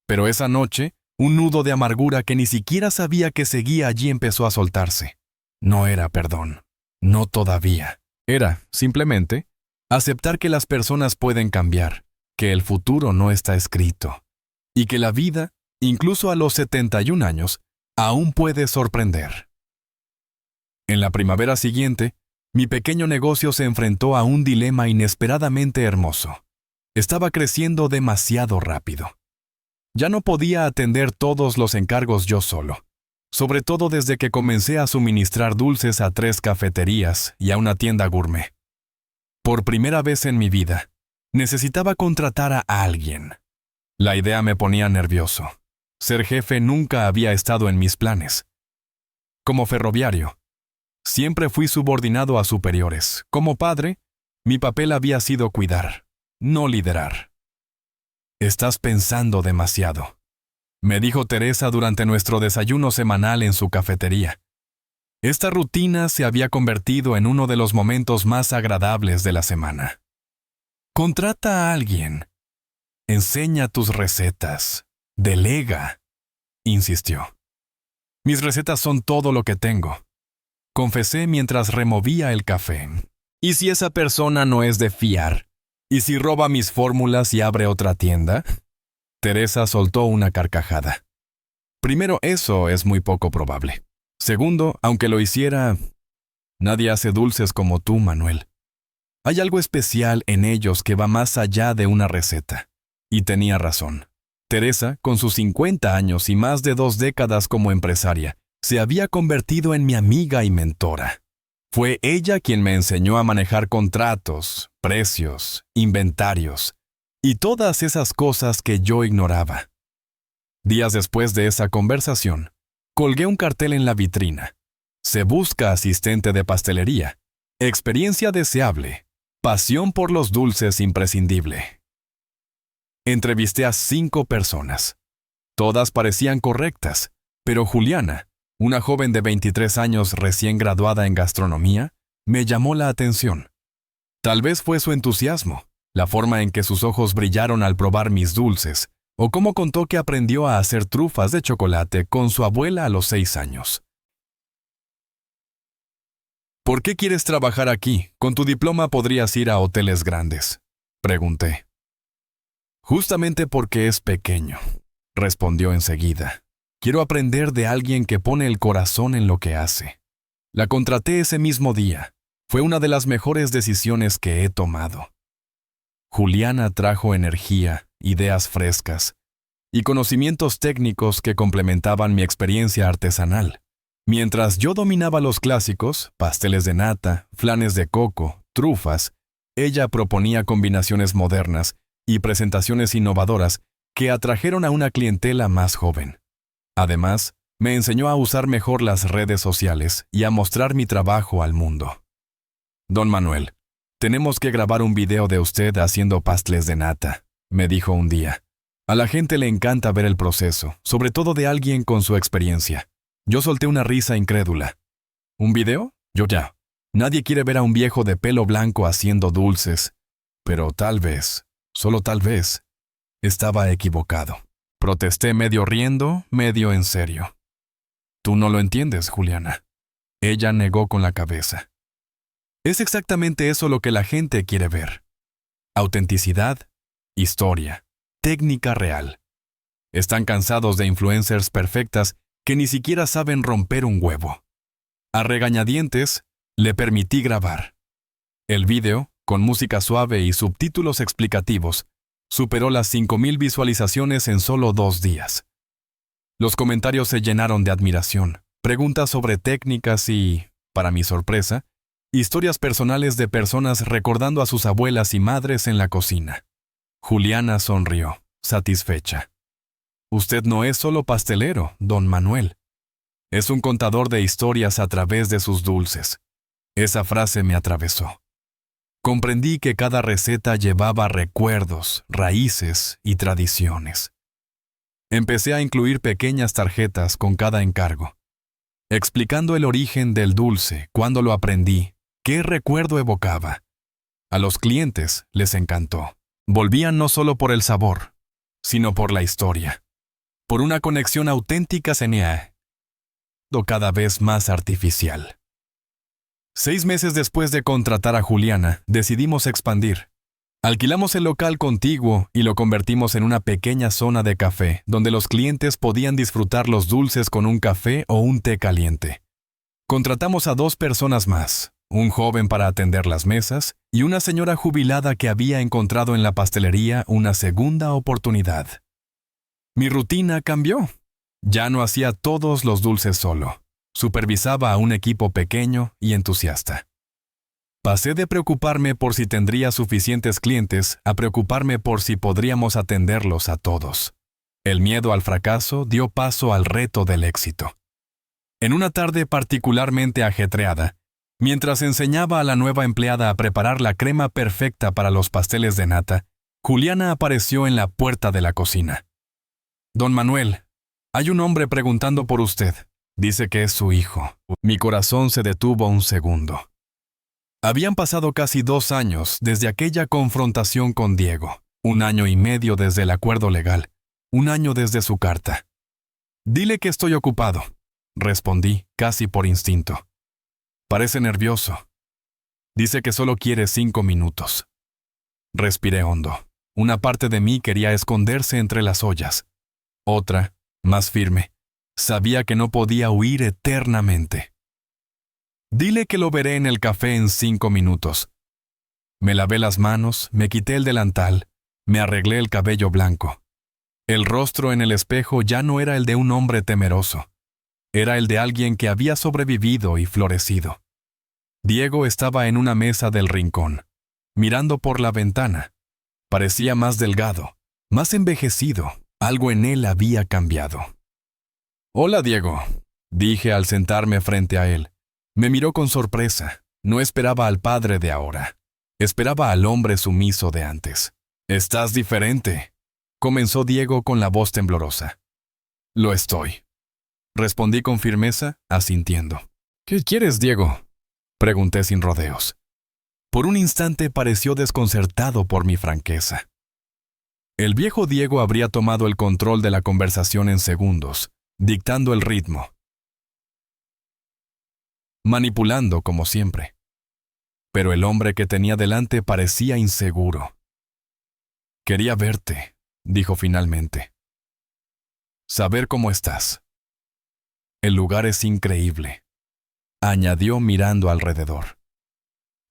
Pero esa noche, un nudo de amargura que ni siquiera sabía que seguía allí empezó a soltarse. No era perdón. No todavía. Era, simplemente, aceptar que las personas pueden cambiar, que el futuro no está escrito, y que la vida, incluso a los 71 años, aún puede sorprender. En la primavera siguiente, mi pequeño negocio se enfrentó a un dilema inesperadamente hermoso. Estaba creciendo demasiado rápido. Ya no podía atender todos los encargos yo solo, sobre todo desde que comencé a suministrar dulces a 3 cafeterías y a una tienda gourmet. Por primera vez en mi vida, necesitaba contratar a alguien. La idea me ponía nervioso. Ser jefe nunca había estado en mis planes. Como ferroviario, siempre fui subordinado a superiores. Como padre, mi papel había sido cuidar, no liderar. Estás pensando demasiado, me dijo Teresa durante nuestro desayuno semanal en su cafetería. Esta rutina se había convertido en uno de los momentos más agradables de la semana. Contrata a alguien. Enseña tus recetas. Delega, insistió. Mis recetas son todo lo que tengo, confesé mientras removía el café. ¿Y si esa persona no es de fiar? ¿Y si roba mis fórmulas y abre otra tienda? Teresa soltó una carcajada. Primero, eso es muy poco probable. Segundo, aunque lo hiciera, nadie hace dulces como tú, Manuel. Hay algo especial en ellos que va más allá de una receta. Y tenía razón. Teresa, con sus 50 años y más de 2 décadas como empresaria, se había convertido en mi amiga y mentora. Fue ella quien me enseñó a manejar contratos, precios, inventarios y todas esas cosas que yo ignoraba. Días después de esa conversación, colgué un cartel en la vitrina. Se busca asistente de pastelería. Experiencia deseable. Pasión por los dulces imprescindible. Entrevisté a 5 personas. Todas parecían correctas, pero Juliana, una joven de 23 años recién graduada en gastronomía, me llamó la atención. Tal vez fue su entusiasmo, la forma en que sus ojos brillaron al probar mis dulces, o cómo contó que aprendió a hacer trufas de chocolate con su abuela a los 6 años. ¿Por qué quieres trabajar aquí? Con tu diploma podrías ir a hoteles grandes, pregunté. Justamente porque es pequeño, respondió enseguida. Quiero aprender de alguien que pone el corazón en lo que hace. La contraté ese mismo día. Fue una de las mejores decisiones que he tomado. Juliana trajo energía, ideas frescas y conocimientos técnicos que complementaban mi experiencia artesanal. Mientras yo dominaba los clásicos, pasteles de nata, flanes de coco, trufas, ella proponía combinaciones modernas y presentaciones innovadoras que atrajeron a una clientela más joven. Además, me enseñó a usar mejor las redes sociales y a mostrar mi trabajo al mundo. Don Manuel, tenemos que grabar un video de usted haciendo pasteles de nata, me dijo un día. A la gente le encanta ver el proceso, sobre todo de alguien con su experiencia. Yo solté una risa incrédula. ¿Un video? Yo ya. Nadie quiere ver a un viejo de pelo blanco haciendo dulces. Pero tal vez, solo tal vez, estaba equivocado. Protesté medio riendo, medio en serio. Tú no lo entiendes, Juliana. Ella negó con la cabeza. Es exactamente eso lo que la gente quiere ver. Autenticidad, historia, técnica real. Están cansados de influencers perfectas que ni siquiera saben romper un huevo. A regañadientes, le permití grabar. El vídeo, con música suave y subtítulos explicativos, superó las 5,000 visualizaciones en solo 2 días. Los comentarios se llenaron de admiración, preguntas sobre técnicas y, para mi sorpresa, historias personales de personas recordando a sus abuelas y madres en la cocina. Juliana sonrió, satisfecha. Usted no es solo pastelero, don Manuel. Es un contador de historias a través de sus dulces. Esa frase me atravesó. Comprendí que cada receta llevaba recuerdos, raíces y tradiciones. Empecé a incluir pequeñas tarjetas con cada encargo, explicando el origen del dulce, cuándo lo aprendí, qué recuerdo evocaba. A los clientes les encantó. Volvían no solo por el sabor, sino por la historia, por una conexión auténtica cada vez más artificial. 6 meses después de contratar a Juliana, decidimos expandir. Alquilamos el local contiguo y lo convertimos en una pequeña zona de café, donde los clientes podían disfrutar los dulces con un café o un té caliente. Contratamos a 2 personas más, un joven para atender las mesas y una señora jubilada que había encontrado en la pastelería una segunda oportunidad. Mi rutina cambió. Ya no hacía todos los dulces solo. Supervisaba a un equipo pequeño y entusiasta. Pasé de preocuparme por si tendría suficientes clientes a preocuparme por si podríamos atenderlos a todos. El miedo al fracaso dio paso al reto del éxito. En una tarde particularmente ajetreada, mientras enseñaba a la nueva empleada a preparar la crema perfecta para los pasteles de nata, Juliana apareció en la puerta de la cocina. Don Manuel, hay un hombre preguntando por usted. Dice que es su hijo. Mi corazón se detuvo un segundo. Habían pasado casi 2 años desde aquella confrontación con Diego, 1 año y medio desde el acuerdo legal, 1 año desde su carta. Dile que estoy ocupado, respondí, casi por instinto. Parece nervioso. Dice que solo quiere 5 minutos. Respiré hondo. Una parte de mí quería esconderse entre las ollas. Otra, más firme, sabía que no podía huir eternamente. Dile que lo veré en el café en 5 minutos. Me lavé las manos, me quité el delantal, me arreglé el cabello blanco. El rostro en el espejo ya no era el de un hombre temeroso. Era el de alguien que había sobrevivido y florecido. Diego estaba en una mesa del rincón, mirando por la ventana. Parecía más delgado, más envejecido. Algo en él había cambiado. «Hola, Diego», dije al sentarme frente a él. Me miró con sorpresa. No esperaba al padre de ahora. Esperaba al hombre sumiso de antes. «Estás diferente», comenzó Diego con la voz temblorosa. «Lo estoy», respondí con firmeza, asintiendo. «¿Qué quieres, Diego?», pregunté sin rodeos. Por un instante pareció desconcertado por mi franqueza. El viejo Diego habría tomado el control de la conversación en segundos, dictando el ritmo. Manipulando como siempre. Pero el hombre que tenía delante parecía inseguro. «Quería verte», dijo finalmente. «Saber cómo estás. El lugar es increíble», añadió mirando alrededor.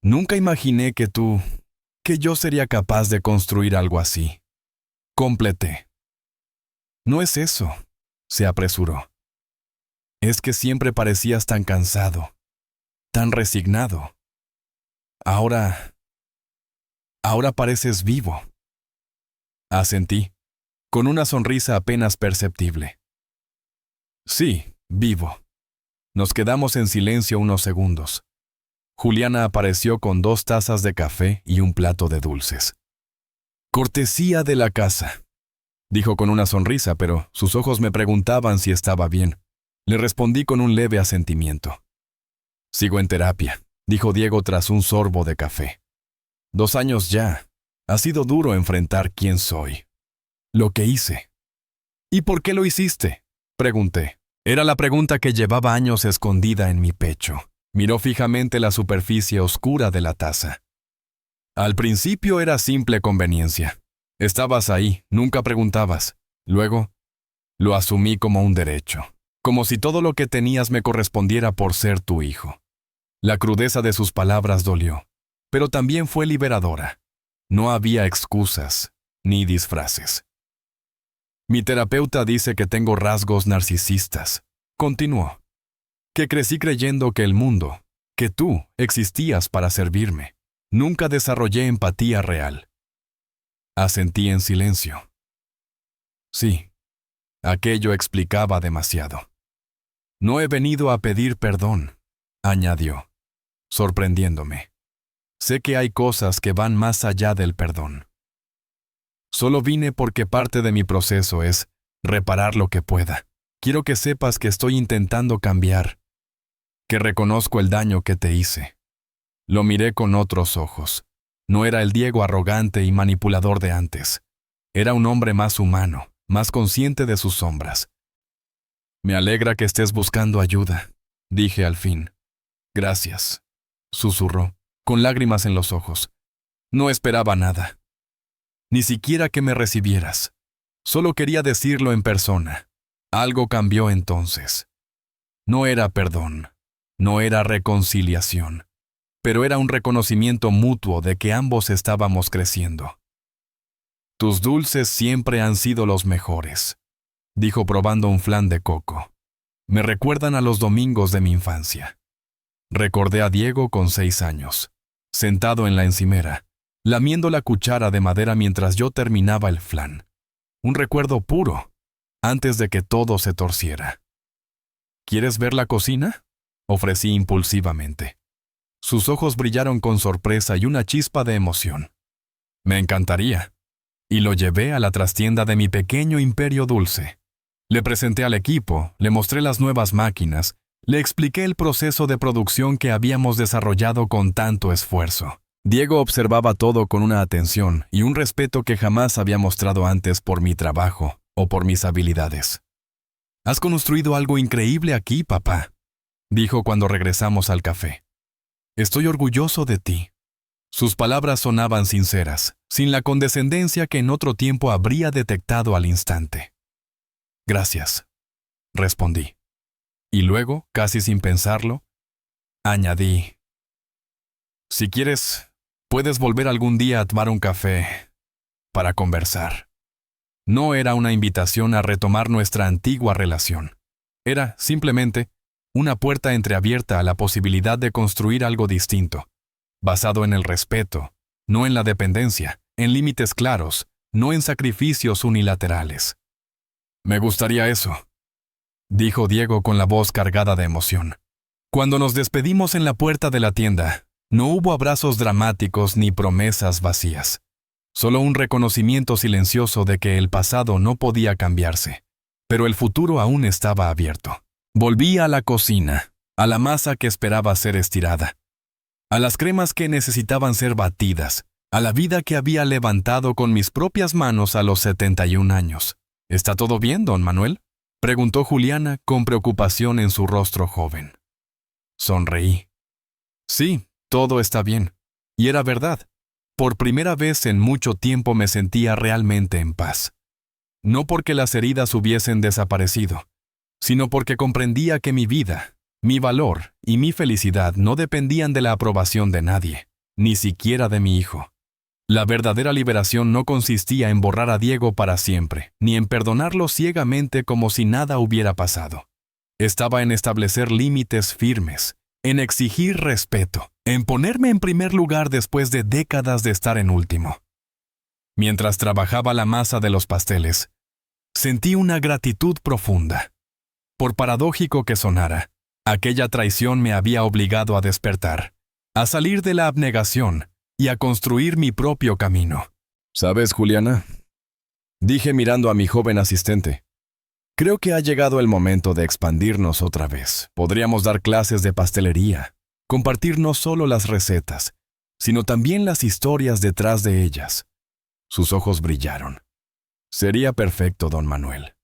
«Nunca imaginé que yo sería capaz de construir algo así», completé. «No es eso», se apresuró. «Es que siempre parecías tan cansado, tan resignado. Ahora pareces vivo». Asentí, con una sonrisa apenas perceptible. «Sí, vivo». Nos quedamos en silencio unos segundos. Juliana apareció con 2 tazas de café y un plato de dulces. «Cortesía de la casa», dijo con una sonrisa, pero sus ojos me preguntaban si estaba bien. Le respondí con un leve asentimiento. «Sigo en terapia», dijo Diego tras un sorbo de café. 2 años ya. Ha sido duro enfrentar quién soy. Lo que hice. «¿Y por qué lo hiciste?», pregunté. Era la pregunta que llevaba años escondida en mi pecho. Miró fijamente la superficie oscura de la taza. Al principio era simple conveniencia. Estabas ahí, nunca preguntabas. Luego, lo asumí como un derecho, como si todo lo que tenías me correspondiera por ser tu hijo. La crudeza de sus palabras dolió, pero también fue liberadora. No había excusas ni disfraces. Mi terapeuta dice que tengo rasgos narcisistas. Continuó. Que crecí creyendo que el mundo, que tú, existías para servirme. Nunca desarrollé empatía real. Asentí en silencio. Sí, aquello explicaba demasiado. No he venido a pedir perdón, añadió, sorprendiéndome. Sé que hay cosas que van más allá del perdón. Solo vine porque parte de mi proceso es reparar lo que pueda. Quiero que sepas que estoy intentando cambiar, que reconozco el daño que te hice. Lo miré con otros ojos. No era el Diego arrogante y manipulador de antes. Era un hombre más humano, más consciente de sus sombras. Me alegra que estés buscando ayuda, dije al fin. Gracias, susurró, con lágrimas en los ojos. No esperaba nada. Ni siquiera que me recibieras. Solo quería decirlo en persona. Algo cambió entonces. No era perdón, no era reconciliación, pero era un reconocimiento mutuo de que ambos estábamos creciendo. Tus dulces siempre han sido los mejores, dijo probando un flan de coco. Me recuerdan a los domingos de mi infancia. Recordé a Diego con 6 años, sentado en la encimera, lamiendo la cuchara de madera mientras yo terminaba el flan. Un recuerdo puro, antes de que todo se torciera. ¿Quieres ver la cocina?, ofrecí impulsivamente. Sus ojos brillaron con sorpresa y una chispa de emoción. Me encantaría. Y lo llevé a la trastienda de mi pequeño imperio dulce. Le presenté al equipo, le mostré las nuevas máquinas, le expliqué el proceso de producción que habíamos desarrollado con tanto esfuerzo. Diego observaba todo con una atención y un respeto que jamás había mostrado antes por mi trabajo o por mis habilidades. «Has construido algo increíble aquí, papá», dijo cuando regresamos al café. «Estoy orgulloso de ti». Sus palabras sonaban sinceras, sin la condescendencia que en otro tiempo habría detectado al instante. «Gracias», respondí. Y luego, casi sin pensarlo, añadí: «Si quieres, puedes volver algún día a tomar un café para conversar». No era una invitación a retomar nuestra antigua relación. Era, simplemente, una puerta entreabierta a la posibilidad de construir algo distinto, basado en el respeto, no en la dependencia, en límites claros, no en sacrificios unilaterales. «Me gustaría eso», dijo Diego con la voz cargada de emoción. Cuando nos despedimos en la puerta de la tienda, no hubo abrazos dramáticos ni promesas vacías. Solo un reconocimiento silencioso de que el pasado no podía cambiarse, pero el futuro aún estaba abierto. Volví a la cocina, a la masa que esperaba ser estirada, a las cremas que necesitaban ser batidas, a la vida que había levantado con mis propias manos a los 71 años. «¿Está todo bien, don Manuel?», preguntó Juliana con preocupación en su rostro joven. Sonreí. Sí, todo está bien. Y era verdad. Por primera vez en mucho tiempo me sentía realmente en paz. No porque las heridas hubiesen desaparecido, sino porque comprendía que mi vida, mi valor y mi felicidad no dependían de la aprobación de nadie, ni siquiera de mi hijo. La verdadera liberación no consistía en borrar a Diego para siempre, ni en perdonarlo ciegamente como si nada hubiera pasado. Estaba en establecer límites firmes, en exigir respeto, en ponerme en primer lugar después de décadas de estar en último. Mientras trabajaba la masa de los pasteles, sentí una gratitud profunda. Por paradójico que sonara, aquella traición me había obligado a despertar, a salir de la abnegación y a construir mi propio camino. «¿Sabes, Juliana?», dije mirando a mi joven asistente. «Creo que ha llegado el momento de expandirnos otra vez. Podríamos dar clases de pastelería, compartir no solo las recetas, sino también las historias detrás de ellas». Sus ojos brillaron. «Sería perfecto, don Manuel».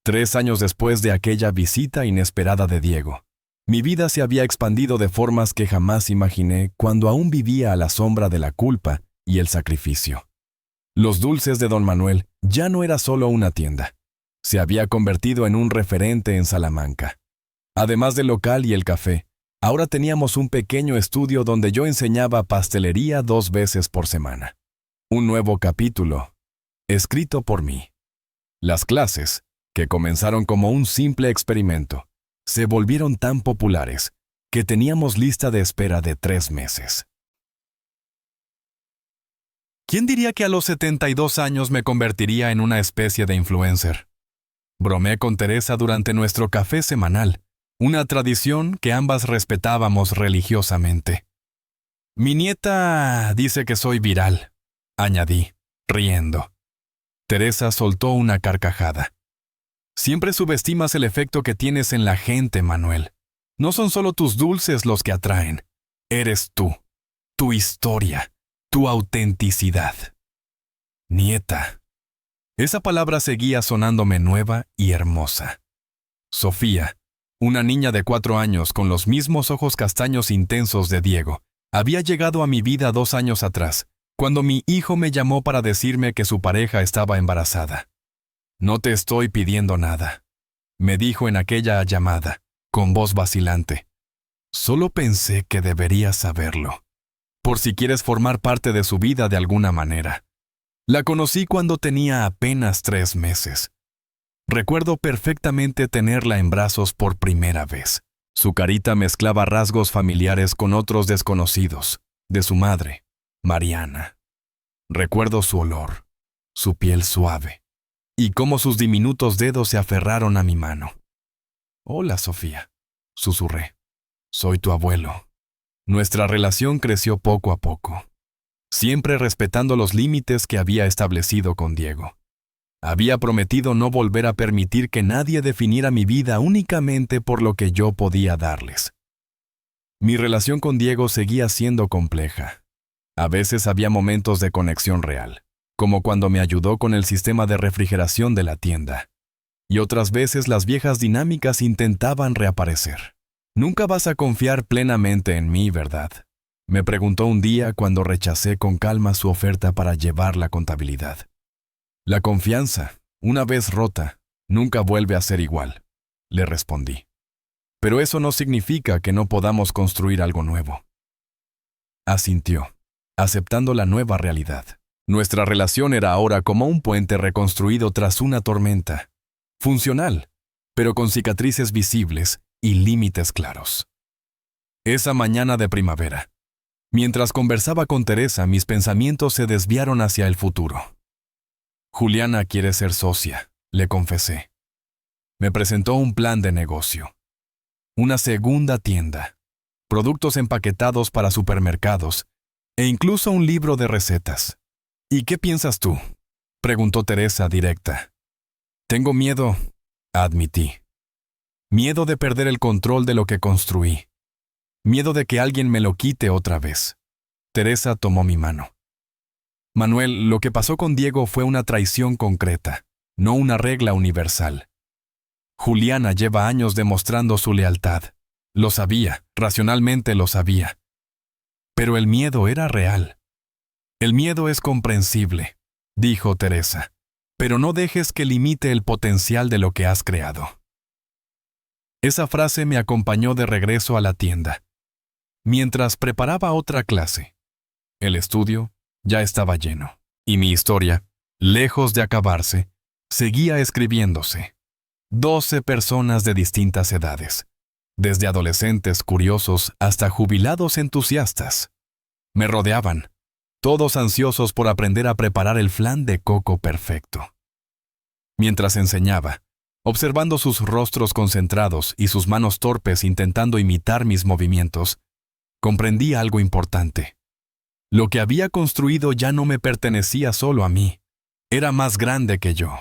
3 años después de aquella visita inesperada de Diego, mi vida se había expandido de formas que jamás imaginé cuando aún vivía a la sombra de la culpa y el sacrificio. Los dulces de Don Manuel ya no era solo una tienda. Se había convertido en un referente en Salamanca. Además del local y el café, ahora teníamos un pequeño estudio donde yo enseñaba pastelería 2 veces por semana. Un nuevo capítulo, escrito por mí. Las clases, que comenzaron como un simple experimento, se volvieron tan populares que teníamos lista de espera de 3 meses. ¿Quién diría que a los 72 años me convertiría en una especie de influencer? Bromeé con Teresa durante nuestro café semanal, una tradición que ambas respetábamos religiosamente. Mi nieta dice que soy viral, añadí, riendo. Teresa soltó una carcajada. Siempre subestimas el efecto que tienes en la gente, Manuel. No son solo tus dulces los que atraen. Eres tú, tu historia, tu autenticidad. Nieta. Esa palabra seguía sonándome nueva y hermosa. Sofía, una niña de 4 años con los mismos ojos castaños intensos de Diego, había llegado a mi vida 2 años atrás, cuando mi hijo me llamó para decirme que su pareja estaba embarazada. No te estoy pidiendo nada, me dijo en aquella llamada, con voz vacilante. Solo pensé que deberías saberlo, por si quieres formar parte de su vida de alguna manera. La conocí cuando tenía apenas 3 meses. Recuerdo perfectamente tenerla en brazos por primera vez. Su carita mezclaba rasgos familiares con otros desconocidos, de su madre, Mariana. Recuerdo su olor, su piel suave, y cómo sus diminutos dedos se aferraron a mi mano. «Hola, Sofía», susurré. «Soy tu abuelo». Nuestra relación creció poco a poco, siempre respetando los límites que había establecido con Diego. Había prometido no volver a permitir que nadie definiera mi vida únicamente por lo que yo podía darles. Mi relación con Diego seguía siendo compleja. A veces había momentos de conexión real, como cuando me ayudó con el sistema de refrigeración de la tienda. Y otras veces las viejas dinámicas intentaban reaparecer. «Nunca vas a confiar plenamente en mí, ¿verdad?», me preguntó un día cuando rechacé con calma su oferta para llevar la contabilidad. «La confianza, una vez rota, nunca vuelve a ser igual», le respondí. «Pero eso no significa que no podamos construir algo nuevo». Asintió, aceptando la nueva realidad. Nuestra relación era ahora como un puente reconstruido tras una tormenta. Funcional, pero con cicatrices visibles y límites claros. Esa mañana de primavera, mientras conversaba con Teresa, mis pensamientos se desviaron hacia el futuro. «Juliana quiere ser socia», le confesé. Me presentó un plan de negocio. Una segunda tienda, productos empaquetados para supermercados e incluso un libro de recetas. «¿Y qué piensas tú?», preguntó Teresa directa. «Tengo miedo», admití. Miedo de perder el control de lo que construí. Miedo de que alguien me lo quite otra vez. Teresa tomó mi mano. «Manuel, lo que pasó con Diego fue una traición concreta, no una regla universal. Juliana lleva años demostrando su lealtad. Lo sabía, racionalmente lo sabía. Pero el miedo era real. El miedo es comprensible», dijo Teresa, «pero no dejes que limite el potencial de lo que has creado». Esa frase me acompañó de regreso a la tienda. Mientras preparaba otra clase, el estudio ya estaba lleno, y mi historia, lejos de acabarse, seguía escribiéndose. 12 personas de distintas edades, desde adolescentes curiosos hasta jubilados entusiastas, me rodeaban, todos ansiosos por aprender a preparar el flan de coco perfecto. Mientras enseñaba, observando sus rostros concentrados y sus manos torpes intentando imitar mis movimientos, comprendí algo importante. Lo que había construido ya no me pertenecía solo a mí, era más grande que yo.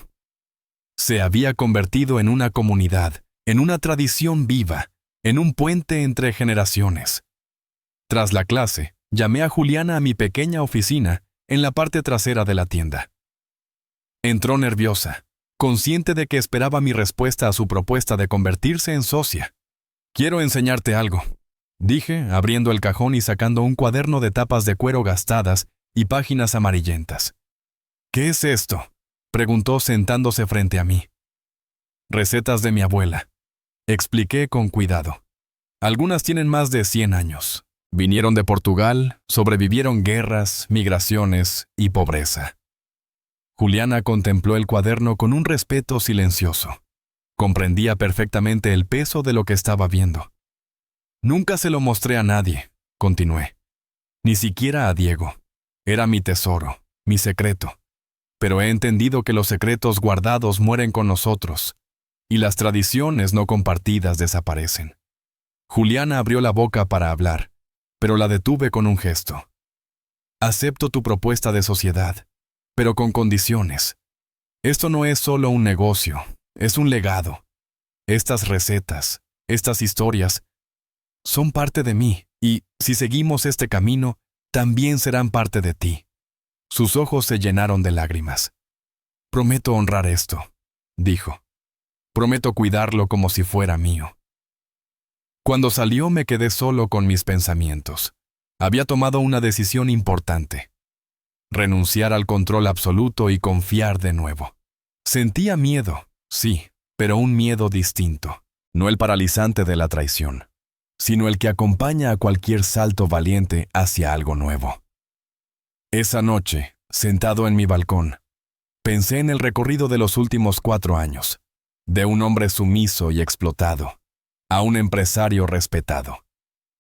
Se había convertido en una comunidad, en una tradición viva, en un puente entre generaciones. Tras la clase, llamé a Juliana a mi pequeña oficina en la parte trasera de la tienda. Entró nerviosa, consciente de que esperaba mi respuesta a su propuesta de convertirse en socia. «Quiero enseñarte algo», dije, abriendo el cajón y sacando un cuaderno de tapas de cuero gastadas y páginas amarillentas. «¿Qué es esto?», preguntó sentándose frente a mí. «Recetas de mi abuela», expliqué con cuidado. «Algunas tienen más de 100 años. Vinieron de Portugal, sobrevivieron guerras, migraciones y pobreza». Juliana contempló el cuaderno con un respeto silencioso. Comprendía perfectamente el peso de lo que estaba viendo. «Nunca se lo mostré a nadie», continué. «Ni siquiera a Diego. Era mi tesoro, mi secreto. Pero he entendido que los secretos guardados mueren con nosotros, y las tradiciones no compartidas desaparecen». Juliana abrió la boca para hablar, pero la detuve con un gesto. «Acepto tu propuesta de sociedad, pero con condiciones. Esto no es solo un negocio, es un legado. Estas recetas, estas historias, son parte de mí, y si seguimos este camino, también serán parte de ti». Sus ojos se llenaron de lágrimas. «Prometo honrar esto», dijo. «Prometo cuidarlo como si fuera mío». Cuando salió me quedé solo con mis pensamientos. Había tomado una decisión importante. Renunciar al control absoluto y confiar de nuevo. Sentía miedo, sí, pero un miedo distinto. No el paralizante de la traición, sino el que acompaña a cualquier salto valiente hacia algo nuevo. Esa noche, sentado en mi balcón, pensé en el recorrido de los últimos 4 años, de un hombre sumiso y explotado, a un empresario respetado,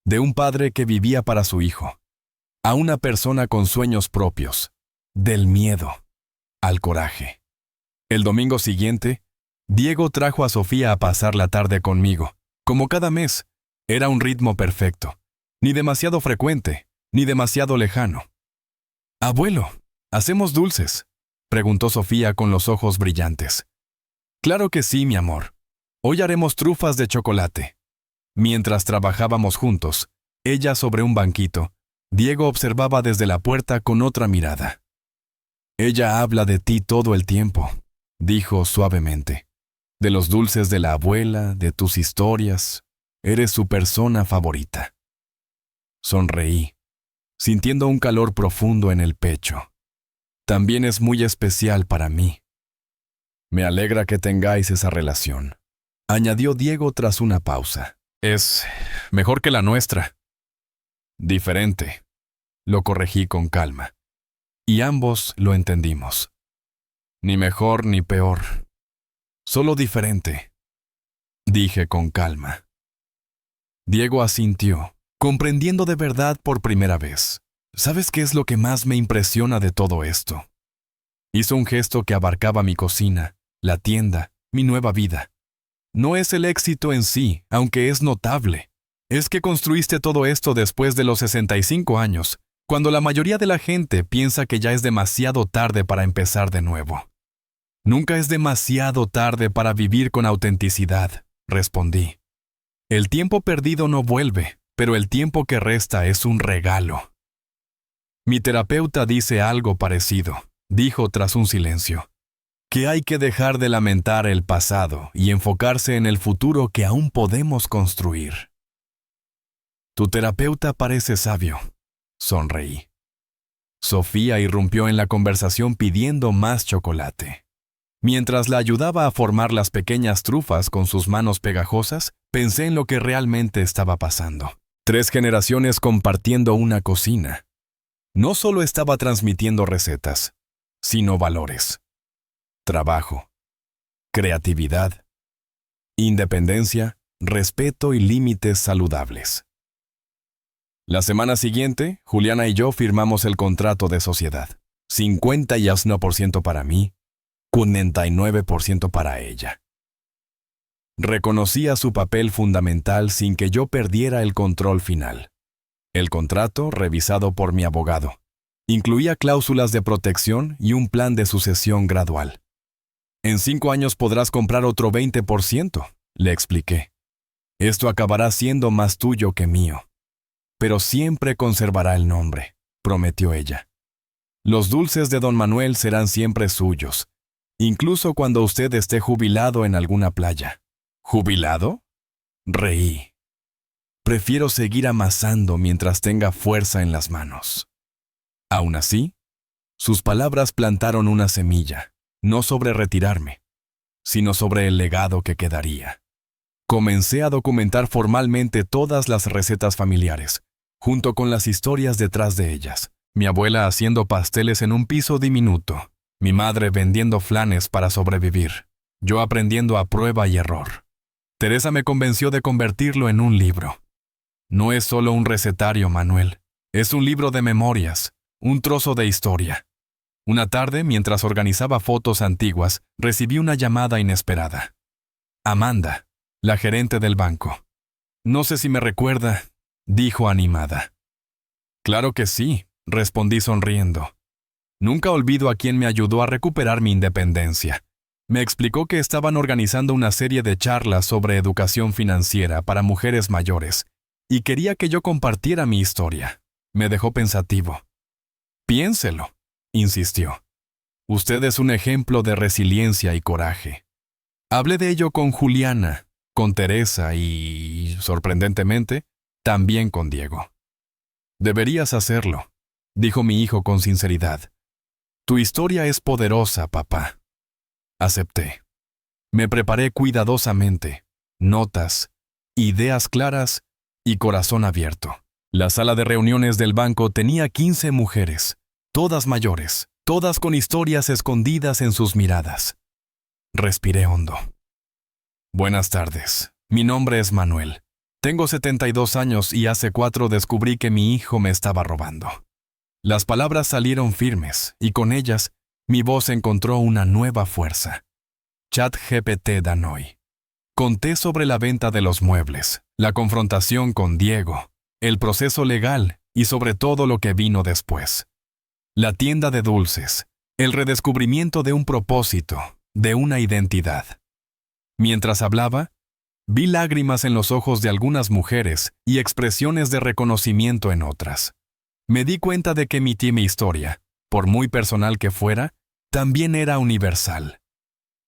de un padre que vivía para su hijo, a una persona con sueños propios, del miedo al coraje. El domingo siguiente, Diego trajo a Sofía a pasar la tarde conmigo, como cada mes. Era un ritmo perfecto, ni demasiado frecuente, ni demasiado lejano. «Abuelo, ¿hacemos dulces?», preguntó Sofía con los ojos brillantes. «Claro que sí, mi amor. Hoy haremos trufas de chocolate». Mientras trabajábamos juntos, ella sobre un banquito, Diego observaba desde la puerta con otra mirada. «Ella habla de ti todo el tiempo», dijo suavemente. «De los dulces de la abuela, de tus historias. Eres su persona favorita». Sonreí, sintiendo un calor profundo en el pecho. «También es muy especial para mí». «Me alegra que tengáis esa relación», añadió Diego tras una pausa. «Es mejor que la nuestra». «Diferente», lo corregí con calma. Y ambos lo entendimos. «Ni mejor ni peor. Solo diferente», dije con calma. Diego asintió, comprendiendo de verdad por primera vez. «¿Sabes qué es lo que más me impresiona de todo esto?». Hizo un gesto que abarcaba mi cocina, la tienda, mi nueva vida. «No es el éxito en sí, aunque es notable. Es que construiste todo esto después de los 65 años, cuando la mayoría de la gente piensa que ya es demasiado tarde para empezar de nuevo». «Nunca es demasiado tarde para vivir con autenticidad», respondí. «El tiempo perdido no vuelve, pero el tiempo que resta es un regalo». «Mi terapeuta dice algo parecido», dijo tras un silencio. «Que hay que dejar de lamentar el pasado y enfocarse en el futuro que aún podemos construir». «Tu terapeuta parece sabio», sonreí. Sofía irrumpió en la conversación pidiendo más chocolate. Mientras la ayudaba a formar las pequeñas trufas con sus manos pegajosas, pensé en lo que realmente estaba pasando. 3 generaciones compartiendo una cocina. No solo estaba transmitiendo recetas, sino valores. Trabajo, creatividad, independencia, respeto y límites saludables. La semana siguiente, Juliana y yo firmamos el contrato de sociedad. 51% para mí, 49% para ella. Reconocía su papel fundamental sin que yo perdiera el control final. El contrato, revisado por mi abogado, incluía cláusulas de protección y un plan de sucesión gradual. «En 5 años podrás comprar otro 20%, le expliqué. «Esto acabará siendo más tuyo que mío. Pero siempre conservará el nombre», prometió ella. «Los dulces de don Manuel serán siempre suyos, incluso cuando usted esté jubilado en alguna playa. ¿Jubilado? Reí. Prefiero seguir amasando mientras tenga fuerza en las manos. Aún así, sus palabras plantaron una semilla, no sobre retirarme, sino sobre el legado que quedaría. Comencé a documentar formalmente todas las recetas familiares, junto con las historias detrás de ellas. Mi abuela haciendo pasteles en un piso diminuto, mi madre vendiendo flanes para sobrevivir, yo aprendiendo a prueba y error. Teresa me convenció de convertirlo en un libro. No es solo un recetario, Manuel, es un libro de memorias, un trozo de historia. Una tarde, mientras organizaba fotos antiguas, recibí una llamada inesperada. Amanda, la gerente del banco. No sé si me recuerda, dijo animada. Claro que sí, respondí sonriendo. Nunca olvido a quien me ayudó a recuperar mi independencia. Me explicó que estaban organizando una serie de charlas sobre educación financiera para mujeres mayores y quería que yo compartiera mi historia. Me dejó pensativo. Piénselo, insistió. Usted es un ejemplo de resiliencia y coraje. Hablé de ello con Juliana, con Teresa y, sorprendentemente, también con Diego. Deberías hacerlo, dijo mi hijo con sinceridad. Tu historia es poderosa, papá. Acepté. Me preparé cuidadosamente, notas, ideas claras y corazón abierto. La sala de reuniones del banco tenía 15 mujeres, todas mayores, todas con historias escondidas en sus miradas. Respiré hondo. Buenas tardes. Mi nombre es Manuel. Tengo 72 años y hace 4 descubrí que mi hijo me estaba robando. Las palabras salieron firmes y con ellas mi voz encontró una nueva fuerza. ChatGPT Danoy. Conté sobre la venta de los muebles, la confrontación con Diego, el proceso legal y sobre todo lo que vino después. La tienda de dulces, el redescubrimiento de un propósito, de una identidad. Mientras hablaba, vi lágrimas en los ojos de algunas mujeres y expresiones de reconocimiento en otras. Me di cuenta de que mi historia, por muy personal que fuera, también era universal.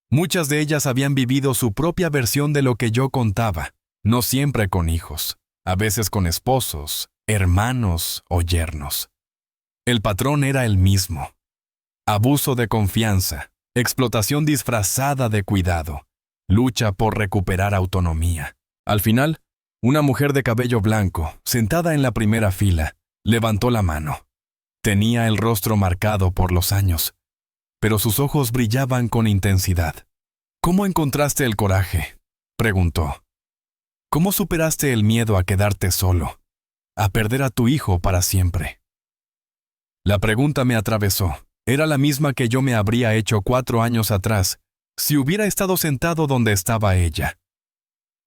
Muchas de ellas habían vivido su propia versión de lo que yo contaba, no siempre con hijos, a veces con esposos, hermanos o yernos. El patrón era el mismo. Abuso de confianza, explotación disfrazada de cuidado, lucha por recuperar autonomía. Al final, una mujer de cabello blanco, sentada en la primera fila, levantó la mano. Tenía el rostro marcado por los años, pero sus ojos brillaban con intensidad. ¿Cómo encontraste el coraje?, preguntó. ¿Cómo superaste el miedo a quedarte solo, a perder a tu hijo para siempre? La pregunta me atravesó. Era la misma que yo me habría hecho 4 años atrás, si hubiera estado sentado donde estaba ella.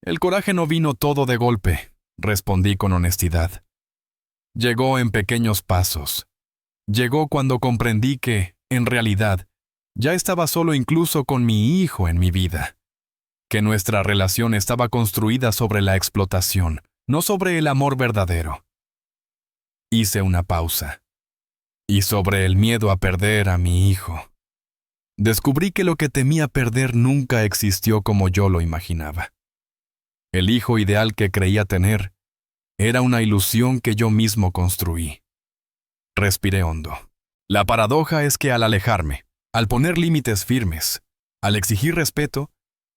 El coraje no vino todo de golpe, respondí con honestidad. Llegó en pequeños pasos. Llegó cuando comprendí que, en realidad, ya estaba solo incluso con mi hijo en mi vida. Que nuestra relación estaba construida sobre la explotación, no sobre el amor verdadero. Hice una pausa. Y sobre el miedo a perder a mi hijo. Descubrí que lo que temía perder nunca existió como yo lo imaginaba. El hijo ideal que creía tener era una ilusión que yo mismo construí. Respiré hondo. La paradoja es que al alejarme, al poner límites firmes, al exigir respeto,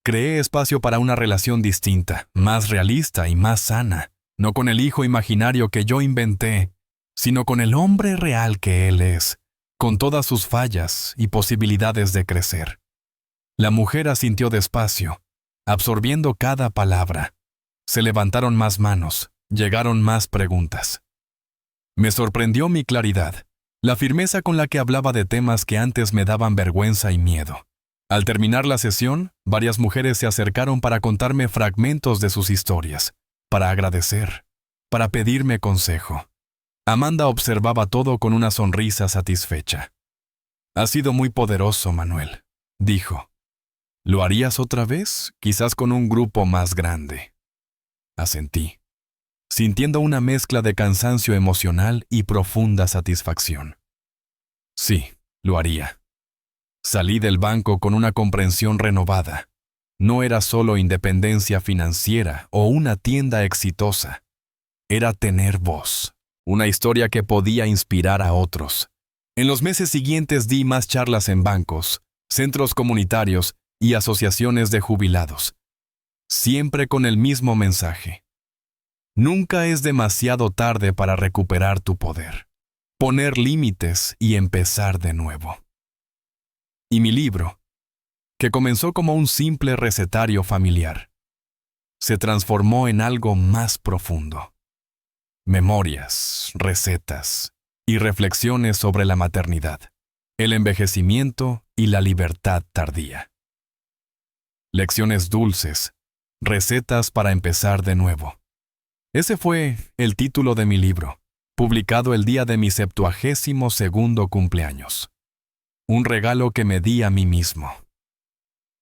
creé espacio para una relación distinta, más realista y más sana, no con el hijo imaginario que yo inventé, sino con el hombre real que él es, con todas sus fallas y posibilidades de crecer. La mujer asintió despacio, absorbiendo cada palabra. Se levantaron más manos, llegaron más preguntas. Me sorprendió mi claridad, la firmeza con la que hablaba de temas que antes me daban vergüenza y miedo. Al terminar la sesión, varias mujeres se acercaron para contarme fragmentos de sus historias, para agradecer, para pedirme consejo. Amanda observaba todo con una sonrisa satisfecha. «Ha sido muy poderoso, Manuel», dijo. «¿Lo harías otra vez? Quizás con un grupo más grande». Asentí, sintiendo una mezcla de cansancio emocional y profunda satisfacción. Sí, lo haría. Salí del banco con una comprensión renovada. No era solo independencia financiera o una tienda exitosa. Era tener voz, una historia que podía inspirar a otros. En los meses siguientes di más charlas en bancos, centros comunitarios y asociaciones de jubilados. Siempre con el mismo mensaje. Nunca es demasiado tarde para recuperar tu poder, poner límites y empezar de nuevo. Y mi libro, que comenzó como un simple recetario familiar, se transformó en algo más profundo. Memorias, recetas y reflexiones sobre la maternidad, el envejecimiento y la libertad tardía. Lecciones dulces, recetas para empezar de nuevo. Ese fue el título de mi libro, publicado el día de mi 72º cumpleaños. Un regalo que me di a mí mismo.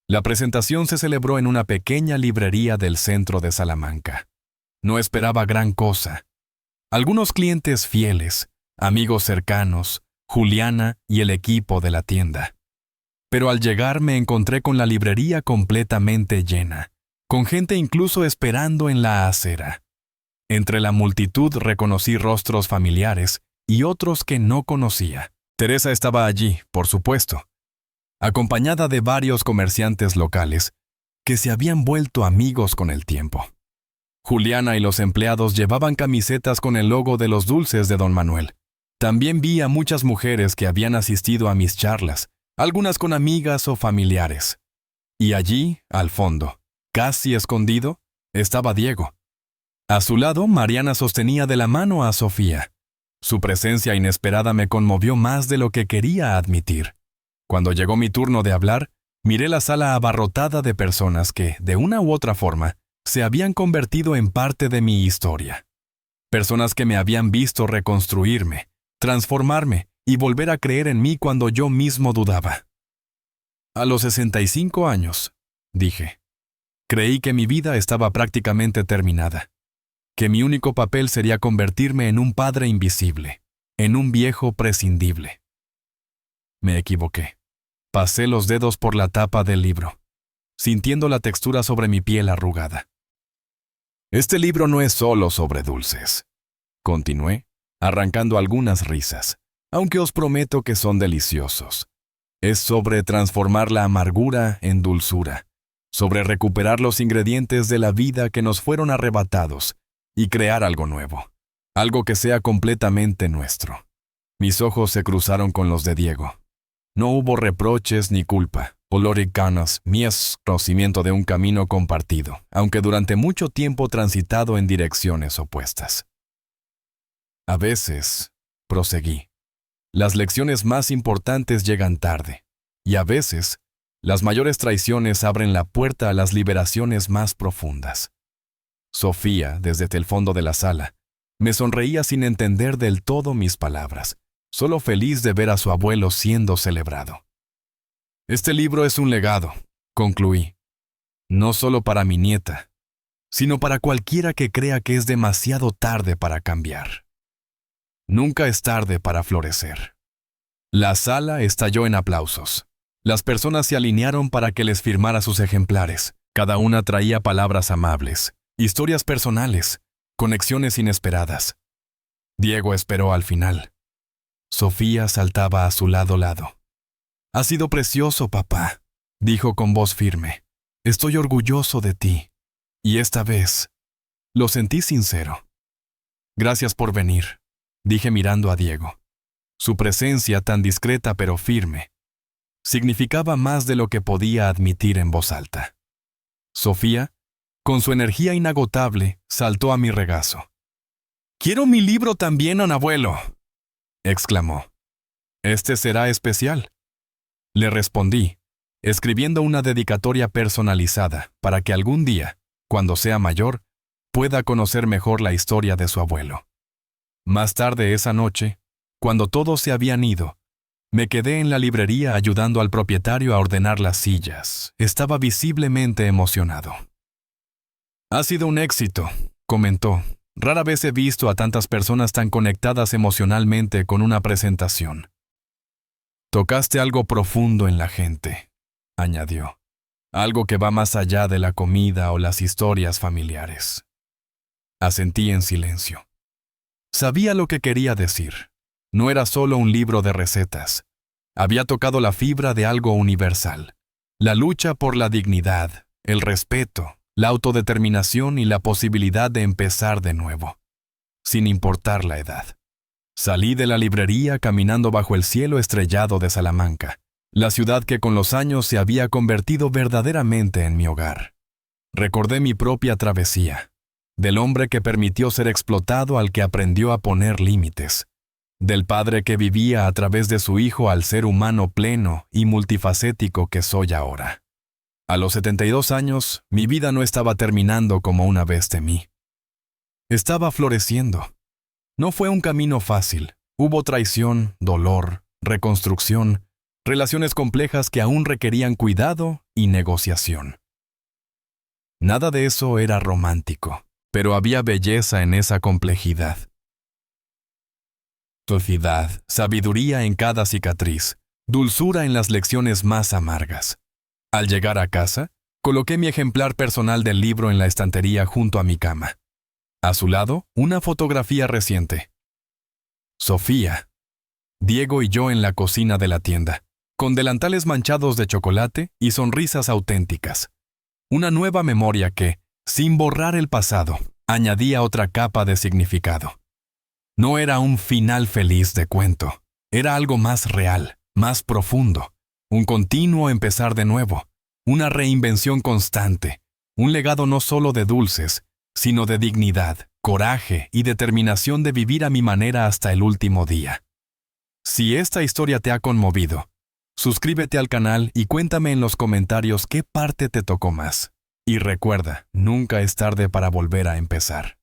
La presentación se celebró en una pequeña librería del centro de Salamanca. No esperaba gran cosa. Algunos clientes fieles, amigos cercanos, Juliana y el equipo de la tienda. Pero al llegar me encontré con la librería completamente llena, con gente incluso esperando en la acera. Entre la multitud reconocí rostros familiares y otros que no conocía. Teresa estaba allí, por supuesto, acompañada de varios comerciantes locales que se habían vuelto amigos con el tiempo. Juliana y los empleados llevaban camisetas con el logo de los dulces de Don Manuel. También vi a muchas mujeres que habían asistido a mis charlas, algunas con amigas o familiares. Y allí, al fondo, casi escondido, estaba Diego. A su lado, Mariana sostenía de la mano a Sofía. Su presencia inesperada me conmovió más de lo que quería admitir. Cuando llegó mi turno de hablar, miré la sala abarrotada de personas que, de una u otra forma, se habían convertido en parte de mi historia. Personas que me habían visto reconstruirme, transformarme y volver a creer en mí cuando yo mismo dudaba. A los 65 años, dije, creí que mi vida estaba prácticamente terminada, que mi único papel sería convertirme en un padre invisible, en un viejo prescindible. Me equivoqué. Pasé los dedos por la tapa del libro, sintiendo la textura sobre mi piel arrugada. Este libro no es solo sobre dulces, continué, arrancando algunas risas, aunque os prometo que son deliciosos. Es sobre transformar la amargura en dulzura, sobre recuperar los ingredientes de la vida que nos fueron arrebatados y crear algo nuevo, algo que sea completamente nuestro. Mis ojos se cruzaron con los de Diego. No hubo reproches ni culpa, olor y ganas, mías, conocimiento de un camino compartido, aunque durante mucho tiempo transitado en direcciones opuestas. A veces, proseguí, las lecciones más importantes llegan tarde, y a veces, las mayores traiciones abren la puerta a las liberaciones más profundas. Sofía, desde el fondo de la sala, me sonreía sin entender del todo mis palabras, solo feliz de ver a su abuelo siendo celebrado. Este libro es un legado, concluí, no solo para mi nieta, sino para cualquiera que crea que es demasiado tarde para cambiar. Nunca es tarde para florecer. La sala estalló en aplausos. Las personas se alinearon para que les firmara sus ejemplares. Cada una traía palabras amables, historias personales, conexiones inesperadas. Diego esperó al final. Sofía saltaba a su lado. «Ha sido precioso, papá», dijo con voz firme. «Estoy orgulloso de ti. Y esta vez, lo sentí sincero». «Gracias por venir», dije mirando a Diego. Su presencia, tan discreta pero firme, significaba más de lo que podía admitir en voz alta. Sofía, con su energía inagotable, saltó a mi regazo. «¡Quiero mi libro también, don abuelo!», exclamó. «Este será especial», le respondí, escribiendo una dedicatoria personalizada para que algún día, cuando sea mayor, pueda conocer mejor la historia de su abuelo. Más tarde esa noche, cuando todos se habían ido, me quedé en la librería ayudando al propietario a ordenar las sillas. Estaba visiblemente emocionado. «Ha sido un éxito», comentó. «Rara vez he visto a tantas personas tan conectadas emocionalmente con una presentación». Tocaste algo profundo en la gente, añadió. Algo que va más allá de la comida o las historias familiares. Asentí en silencio. Sabía lo que quería decir. No era solo un libro de recetas. Había tocado la fibra de algo universal. La lucha por la dignidad, el respeto, la autodeterminación y la posibilidad de empezar de nuevo, sin importar la edad. Salí de la librería caminando bajo el cielo estrellado de Salamanca, la ciudad que con los años se había convertido verdaderamente en mi hogar. Recordé mi propia travesía, del hombre que permitió ser explotado al que aprendió a poner límites, del padre que vivía a través de su hijo al ser humano pleno y multifacético que soy ahora. A los 72 años, mi vida no estaba terminando como una vez temí. Estaba floreciendo. No fue un camino fácil. Hubo traición, dolor, reconstrucción, relaciones complejas que aún requerían cuidado y negociación. Nada de eso era romántico, pero había belleza en esa complejidad. Tocidad, sabiduría en cada cicatriz, dulzura en las lecciones más amargas. Al llegar a casa, coloqué mi ejemplar personal del libro en la estantería junto a mi cama. A su lado, una fotografía reciente. Sofía, Diego y yo en la cocina de la tienda, con delantales manchados de chocolate y sonrisas auténticas. Una nueva memoria que, sin borrar el pasado, añadía otra capa de significado. No era un final feliz de cuento, era algo más real, más profundo, un continuo empezar de nuevo, una reinvención constante, un legado no solo de dulces, sino de dignidad, coraje y determinación de vivir a mi manera hasta el último día. Si esta historia te ha conmovido, suscríbete al canal y cuéntame en los comentarios qué parte te tocó más. Y recuerda, nunca es tarde para volver a empezar.